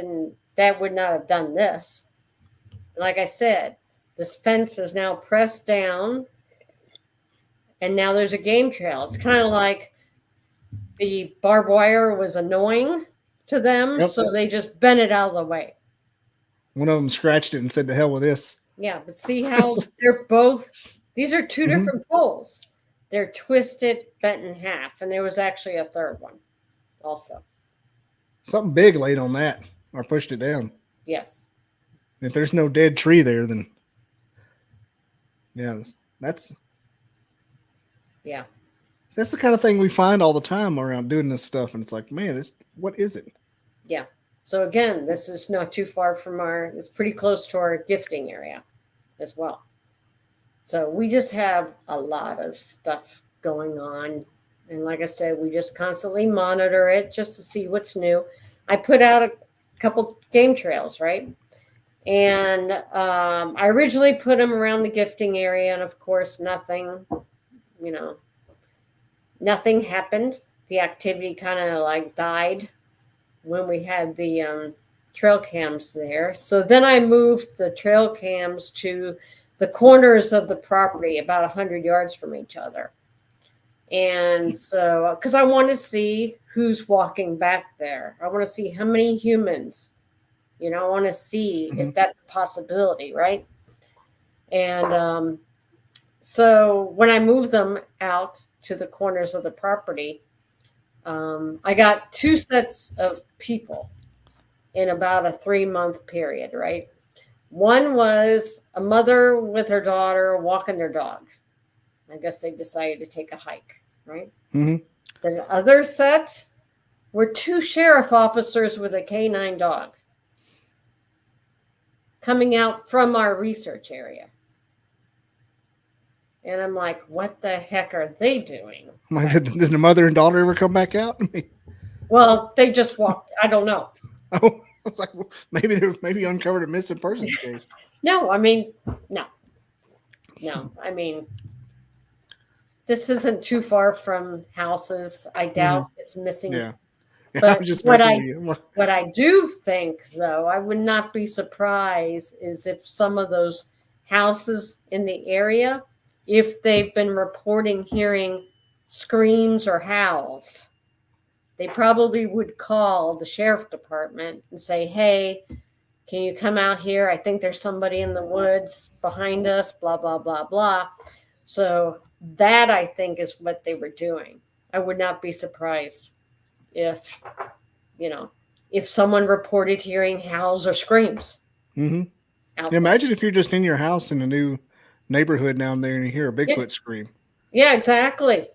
would not have done this. Like I said, this fence is now pressed down, and now there's a game trail. It's kind of like the barbed wire was annoying to them, so they just bent it out of the way. One of them scratched it and said, "To hell with this." Yeah, but see how they're both. These are 2 different poles. They're twisted, bent in half, and there was actually a third one, also. Something big laid on that, or pushed it down. Yes. If there's no dead tree there, then that's the kind of thing we find all the time around doing this stuff, and it's like, man, what is it? Yeah. So again, this is not too far from it's pretty close to our gifting area as well. So we just have a lot of stuff going on. And like I said, we just constantly monitor it just to see what's new. I put out a couple game trails, right? And I originally put them around the gifting area. And of course, nothing happened. The activity kind of died when we had the trail cams there. So then I moved the trail cams to the corners of the property, about 100 yards from each other. And so, because I want to see who's walking back there. I want to see how many humans, I want to see if that's a possibility, right? And so when I moved them out to the corners of the property, I got 2 sets of people in about a 3-month period, right? One was a mother with her daughter walking their dog. I guess they decided to take a hike, right? Mm-hmm. The other set were 2 sheriff officers with a canine dog coming out from our research area. And I'm like, what the heck are they doing? Did the mother and daughter ever come back out? Well, they just walked. I don't know. Oh, I was like, well, maybe uncovered a missing persons case. No. I mean, this isn't too far from houses. I doubt it's missing. Yeah. But I'm just what I do think, though, I would not be surprised is if some of those houses in the area, if they've been reporting hearing screams or howls, they probably would call the sheriff department and say, hey, can you come out here? I think there's somebody in the woods behind us, blah, blah, blah, blah. So that, I think, is what they were doing. I would not be surprised if someone reported hearing howls or screams. Mm-hmm. Imagine if you're just in your house in a new neighborhood down there and you hear a Bigfoot scream. Yeah, exactly.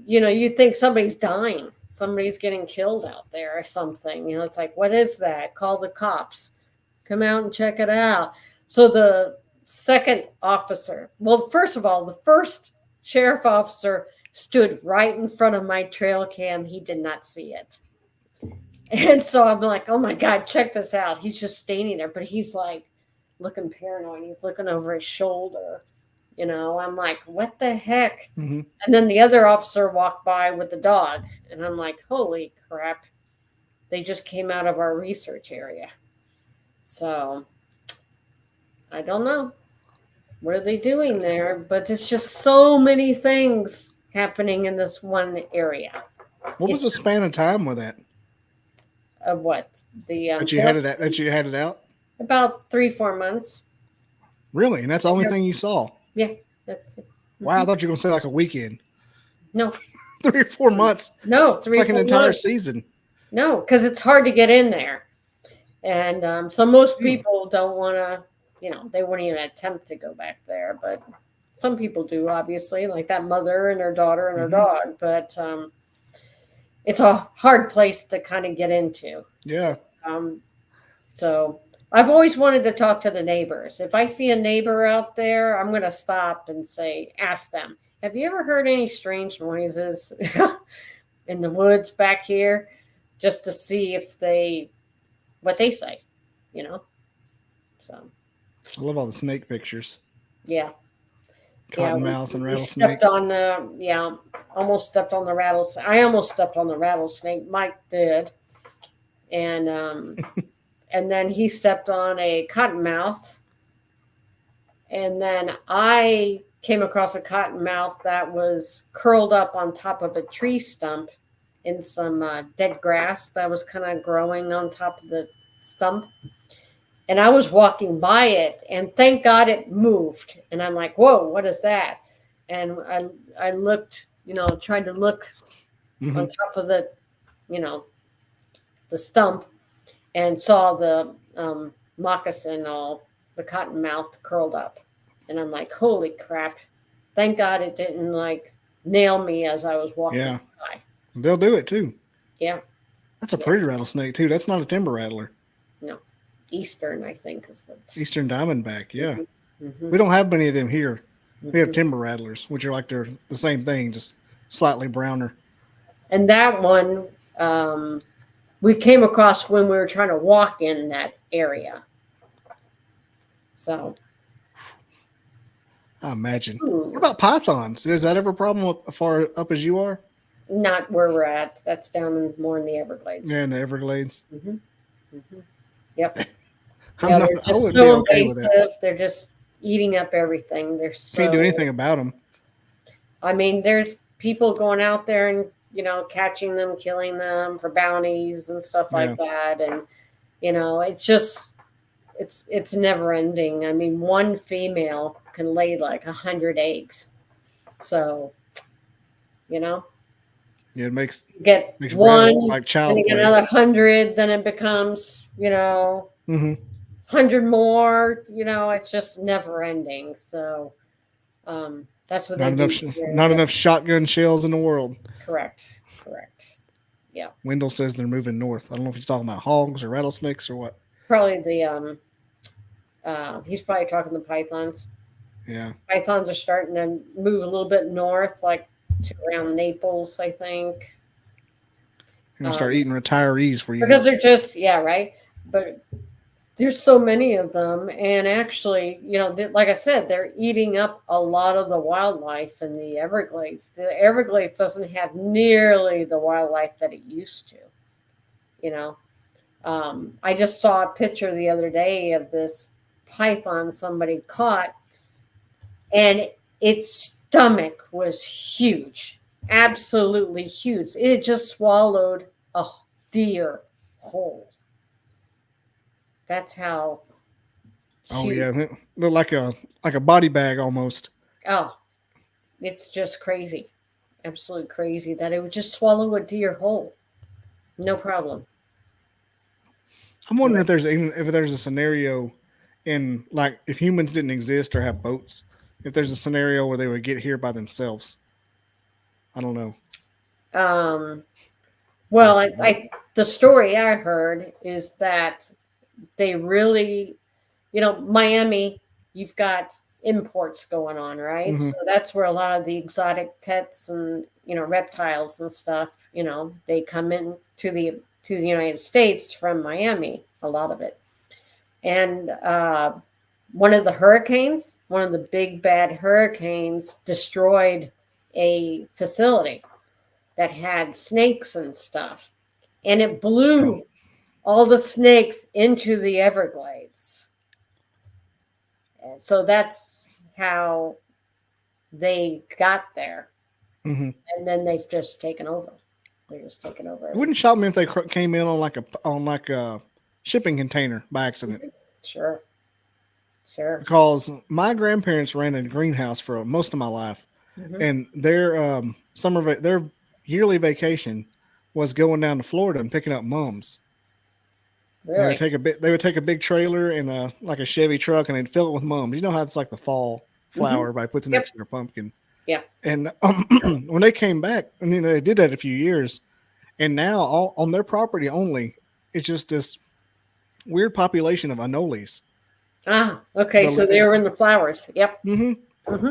You think somebody's dying. Somebody's getting killed out there or something. It's like, what is that? Call the cops. Come out and check it out. So the second officer, well, first of all, the first sheriff officer stood right in front of my trail cam. He did not see it. And so I'm like, oh my God, check this out. He's just standing there, but he's like looking paranoid. He's looking over his shoulder. You know, I'm like, what the heck? Mm-hmm. And then the other officer walked by with the dog. And I'm like, holy crap. They just came out of our research area. So I don't know. What are they doing there? But it's just so many things happening in this one area. What was the span of time with that? Of what? The That you had it out? About 3-4 months. Really? And that's the only thing you saw? Yeah. That's it. Wow, I thought you were going to say like a weekend. No. 3 or 4 months. No, it's like an entire season. No, because it's hard to get in there. And so most people don't want to, they wouldn't even attempt to go back there. But some people do, obviously, like that mother and her daughter and her dog. But it's a hard place to kind of get into. Yeah. So I've always wanted to talk to the neighbors. If I see a neighbor out there, I'm going to stop and ask them, have you ever heard any strange noises in the woods back here? Just to see what they say, So. I love all the snake pictures. Yeah. Cottonmouths and rattlesnakes. Almost stepped on the rattlesnake. I almost stepped on the rattlesnake. Mike did. And and then he stepped on a cottonmouth. And then I came across a cottonmouth that was curled up on top of a tree stump in some dead grass that was kind of growing on top of the stump. And I was walking by it, and thank God it moved. And I'm like, whoa, what is that? And I looked, tried to look on top of the stump, and saw the moccasin, the cottonmouth curled up. And I'm like, holy crap. Thank God it didn't nail me as I was walking by. They'll do it too. Yeah. That's a pretty rattlesnake too. That's not a timber rattler. No. Eastern, I think, is what. Eastern diamondback, yeah. Mm-hmm. We don't have many of them here. We have timber rattlers, which are they're the same thing, just slightly browner. And that one we came across when we were trying to walk in that area. So. I imagine. What about pythons? Is that ever a problem as far up as you are? Not where we're at. That's down more in the Everglades. Yeah, in the Everglades. Mm-hmm. Mm-hmm. Yep. They're just so invasive. They're just eating up everything. They're so. Can't do anything about them. I mean, there's people going out there and catching them, killing them for bounties and stuff like that, and it's just it's never ending. I mean, one female can lay 100 eggs, so Yeah, it makes one like child and you get another 100, then it becomes 100 more. It's just never ending. So that's what not enough shotgun shells in the world. Correct. Yeah. Wendell says they're moving north. I don't know if he's talking about hogs or rattlesnakes or what. Probably the he's probably talking the pythons. Yeah. Pythons are starting to move a little bit north, to around Naples, I think. You're gonna start eating retirees for you. Because they're just right. But there's so many of them, and actually, like I said, they're eating up a lot of the wildlife in the Everglades. The Everglades doesn't have nearly the wildlife that it used to. I just saw a picture the other day of this python somebody caught, and its stomach was huge, absolutely huge. It just swallowed a deer whole. That's how. Oh yeah, look like a body bag almost. Oh, it's just crazy, absolutely crazy that it would just swallow a deer whole, no problem. I'm wondering if there's a scenario in if humans didn't exist or have boats, if there's a scenario where they would get here by themselves. I don't know. Well, the story I heard is that they really Miami, you've got imports going on, right? Mhm. So that's where a lot of the exotic pets and reptiles and stuff, they come in to the United States from Miami, a lot of it. And one of the big bad hurricanes destroyed a facility that had snakes and stuff, and it blew all the snakes into the Everglades. And so that's how they got there. Mhm. And then they've just taken over. They're just taking over. It wouldn't shock me if they came in on like a shipping container by accident. Sure. Because my grandparents ran a greenhouse for most of my life, and their their yearly vacation was going down to Florida and picking up mums. Really? They would take a big trailer and like a Chevy truck, and they'd fill it with mums. You know how it's like the fall flower everybody puts next to their pumpkin. Yeah. And when they came back, and they did that a few years, and now all on their property only, it's just this weird population of anoles. Ah, okay. So they were in the flowers. Yep.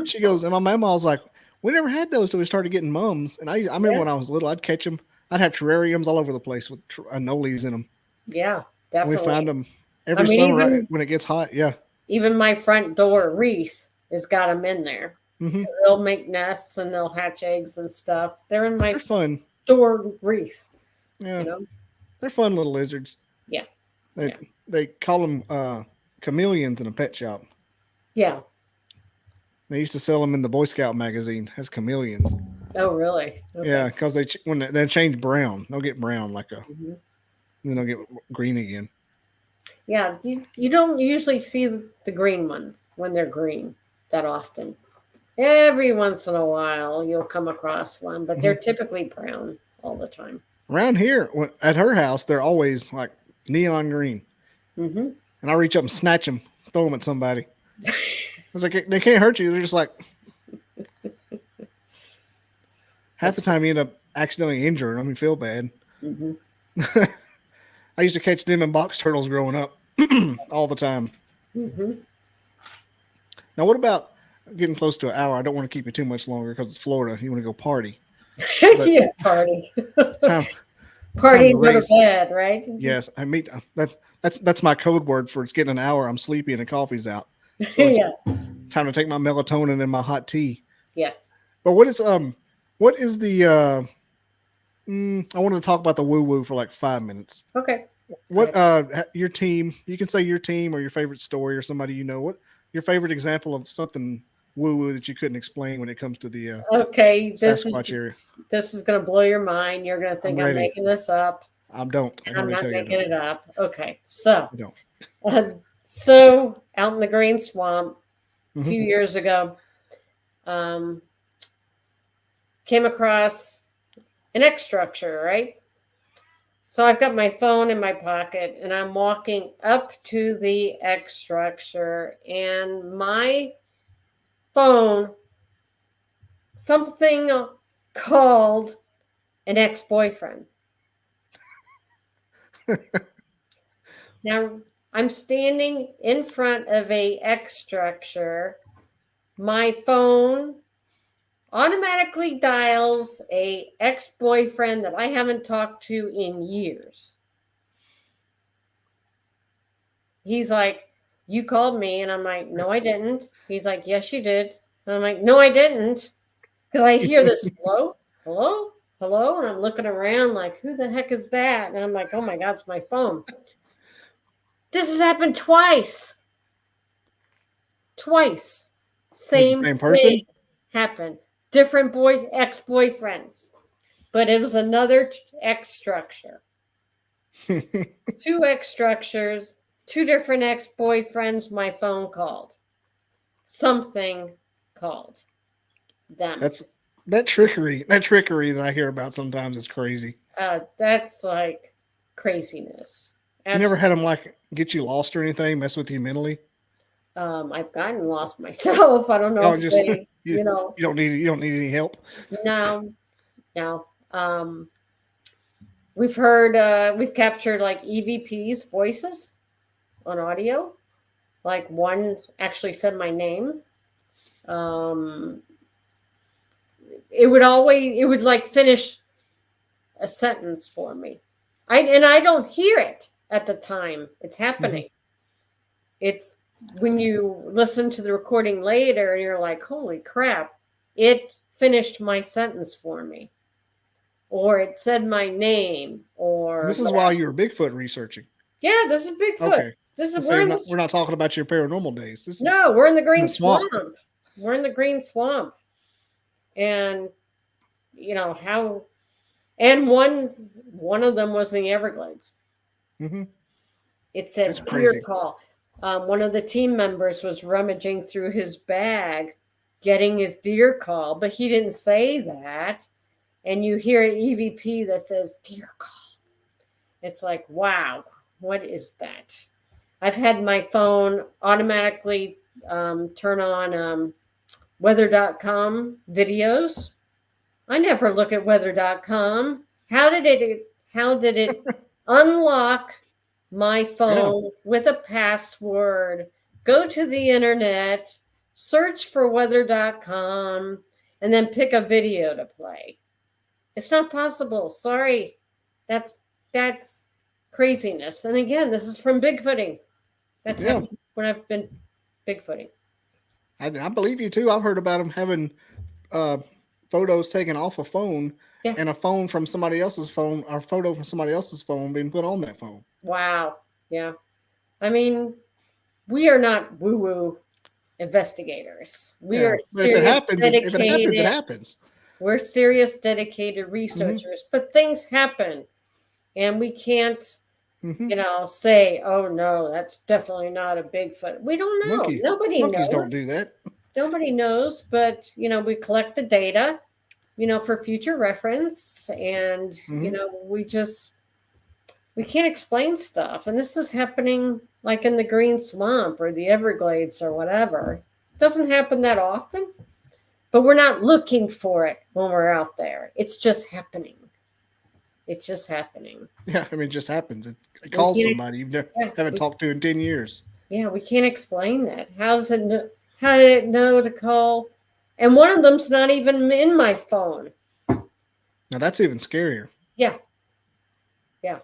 She goes, and my mama was like, we never had those till we started getting mums. And I remember when I was little, I'd catch them. I'd have terrariums all over the place with anoles in them. Yeah, definitely. We find them every summer when it gets hot. Yeah. Even my front door wreath has got them in there. They'll make nests and they'll hatch eggs and stuff. They're in my fun door wreath. Yeah. They're fun little lizards. Yeah. They call them chameleons in a pet shop. Yeah. They used to sell them in the Boy Scout magazine as chameleons. Oh, really? Okay. Yeah, because when they change brown, they'll get brown then they'll get green again. Yeah, you don't usually see the green ones when they're green that often. Every once in a while, you'll come across one, but they're typically brown all the time. Around here, at her house, they're always like neon green. And I reach up and snatch them, throw them at somebody. I was like, they can't hurt you. They're just like, half the time you end up accidentally injured them. You feel bad. I used to catch them in box turtles growing up all the time. Now, what about getting close to an hour? I don't want to keep you too much longer because it's Florida. You want to go party. Yeah, party. Party and go to bed, right? Yes, that's my code word for it's getting an hour. I'm sleepy and the coffee's out. So it's time to take my melatonin and my hot tea. Yes. But what is the I want to talk about the woo woo for like 5 minutes. Okay. What your team? You can say your team or your favorite story or somebody you know. What your favorite example of something woo woo that you couldn't explain when it comes to the Sasquatch area? This is going to blow your mind. You're going to think I'm making this up. I'm not making it up. Okay, so so out in the Green Swamp a few years ago, came across an X structure, right? So I've got my phone in my pocket and I'm walking up to the X structure and my phone, something called an ex-boyfriend. Now I'm standing in front of a X structure. My phone automatically dials a ex-boyfriend that I haven't talked to in years. He's like, you called me. And I'm like, no, I didn't. He's like, yes, you did. And I'm like, no, I didn't. Because I hear this, hello, hello, hello. And I'm looking around like, who the heck is that? And I'm like, oh my God, it's my phone. This has happened twice. Same person happened. Different ex-boyfriends. But it was another X structure. 2 X structures, 2 different ex-boyfriends my phone called. Something called them. That trickery that I hear about sometimes is crazy. That's like craziness. Absolutely. You never had them like get you lost or anything, mess with you mentally? I've gotten lost myself. I don't know if you don't need any help. No. We've heard we've captured like EVP's voices on audio. Like one actually said my name. It would like finish a sentence for me. I don't hear it at the time it's happening. It's when you listen to the recording later and you're like, holy crap, it finished my sentence for me. Or it said my name, or This is whatever. while you were Bigfoot researching. Yeah, this is Bigfoot. Okay. This is So we're not talking about your paranormal days. This is no, we're in the green the swamp. We're in the green swamp. And you know how, and one of them was in the Everglades. Mm-hmm. It said That's deer crazy. call. One of the team members was rummaging through his bag, getting his deer call, but he didn't say that. And you hear an EVP that says deer call. It's like, wow, what is that? I've had my phone automatically turn on weather.com videos. I never look at weather.com. How did it unlock my phone with a password, go to the internet, search for weather.com, and then pick a video to play? It's not possible. Sorry. That's craziness. And again, this is from Bigfooting. That's happened when I've been Bigfooting. I believe you too. I've heard about them having photos taken off a phone and a phone from somebody else's phone, or photo from somebody else's phone being put on that phone. Wow. Yeah. I mean, we are not woo-woo investigators. We are serious, if it happens, it happens. We're serious, dedicated researchers, but things happen, and we can't, say, "Oh no, that's definitely not a Bigfoot." We don't know. Nobody knows. Monkeys don't do that. Nobody knows, but we collect the data, for future reference, and we can't explain stuff, and this is happening like in the Green Swamp or the Everglades or whatever. It doesn't happen that often. But we're not looking for it when we're out there. It's just happening. It's just happening. Yeah, I mean, it just happens. It calls somebody you haven't talked to in 10 years. Yeah, we can't explain that. How did it know to call? And one of them's not even in my phone. Now, that's even scarier. Yeah. Yeah.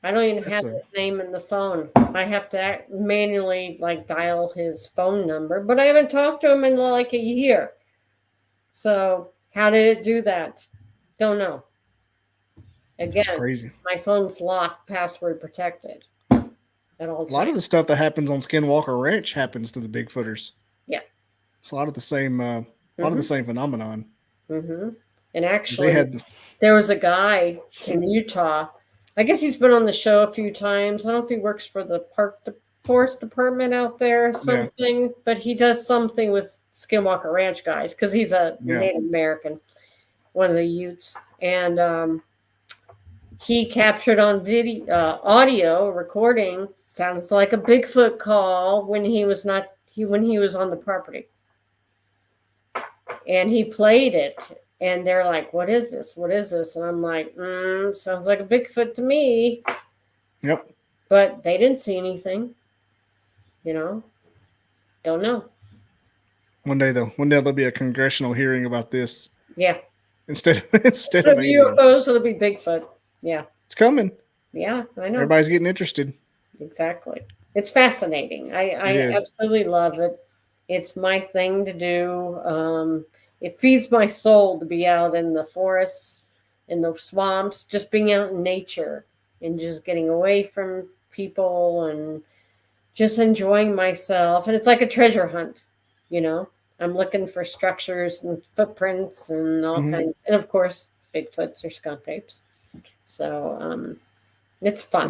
I don't even have his name in the phone. I have to manually dial his phone number, but I haven't talked to him in like a year. So how did it do that? Don't know. Again, crazy. My phone's locked, password protected at all times. A lot of the stuff that happens on Skinwalker Ranch happens to the Bigfooters. Yeah. It's a lot of the same, phenomenon. Mm-hmm. And actually, there was a guy in Utah. I guess he's been on the show a few times. I don't know if he works for the forest department out there or something, but he does something with Skinwalker Ranch guys because he's a Native American, one of the Utes. And he captured on video, audio recording, sounds like a Bigfoot call when he was on the property. And he played it. And they're like, what is this? What is this? And I'm like, sounds like a Bigfoot to me. Yep. But they didn't see anything. Don't know. One day there'll be a congressional hearing about this. Yeah. Instead of UFOs, it'll be Bigfoot. Yeah. It's coming. Yeah, I know. Everybody's getting interested. Exactly. It's fascinating. I absolutely love it. It's my thing to do. It feeds my soul to be out in the forests, in the swamps, just being out in nature and just getting away from people and just enjoying myself. And it's like a treasure hunt, I'm looking for structures and footprints and all kinds. And of course, Bigfoots or skunk apes. So it's fun.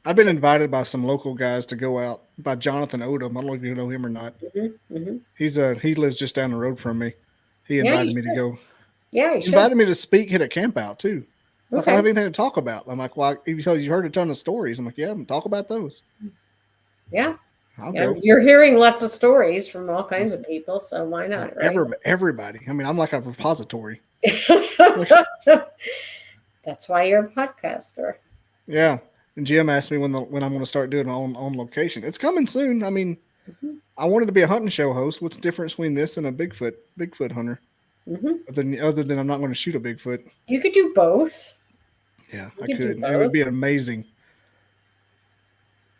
I've been invited by some local guys to go out, by Jonathan Odom. I don't know if you know him or not. He lives just down the road from me. He invited me to go. Yeah, he invited me to speak at a camp out too. Like, I don't have anything to talk about. I'm like, well, because you heard a ton of stories. I'm like, yeah, talk about those. Yeah. You're hearing lots of stories from all kinds of people, so why not? Right? Everybody. I mean, I'm like a repository. That's why you're a podcaster. Yeah. And Jim asked me when I'm going to start doing my own location. It's coming soon. I mean, Mm-hmm. I wanted to be a hunting show host. What's the difference between this and a Bigfoot hunter? Mm-hmm. Other than I'm not going to shoot a Bigfoot. You could do both. Yeah, You I could do could. It would both. be amazing.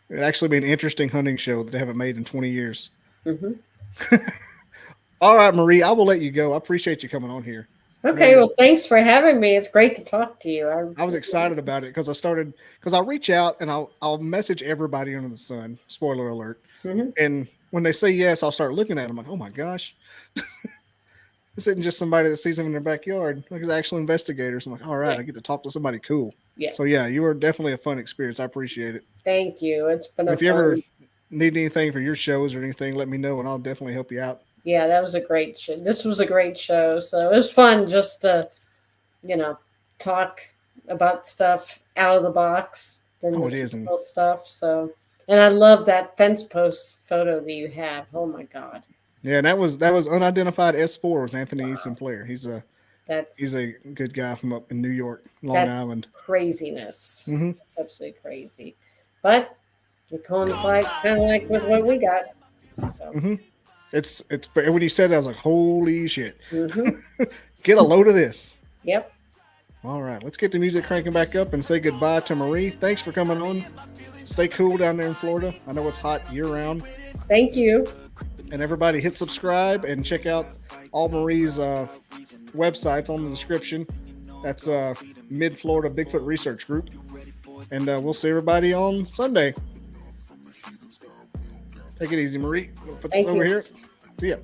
It'd actually be an interesting hunting show that they haven't made in 20 years. Mm-hmm. All right, Marie, I will let you go. I appreciate you coming on here. Okay, well, thanks for having me. It's great to talk to you. I was excited about it because I'll reach out and I'll message everybody under the sun. Spoiler alert. Mm-hmm. And when they say yes, I'll start looking at them like, oh my gosh. This isn't just somebody that sees them in their backyard. Like it's actual investigators. I'm like, all right, Yes. I get to talk to somebody cool. Yes. So yeah, you were definitely a fun experience. I appreciate it. Thank you. It's been If you ever need anything for your shows or anything, let me know and I'll definitely help you out. Yeah, that was a great show. This was a great show. So it was fun just to, talk about stuff out of the box than Oh, the it is. typical stuff. So, and I love that fence post photo that you have. Oh my God. Yeah, and that was unidentified S4 with Anthony E. Sinclair. He's a good guy from up in New York, Long Island. Craziness. Mm-hmm. It's absolutely crazy. But it coincides kind of like with what we got. So. Mm-hmm. It's when you said that, I was like, holy shit. Mm-hmm. Get a load of this. Yep. All right, let's get the music cranking back up and say goodbye to Marie. Thanks for coming on. Stay cool down there in Florida. I know it's hot year-round. Thank you. And everybody hit subscribe and check out all Marie's websites on the description. That's Mid-Florida Bigfoot Research Group. And we'll see everybody on Sunday. Take it easy, Marie. Put this over here. See ya.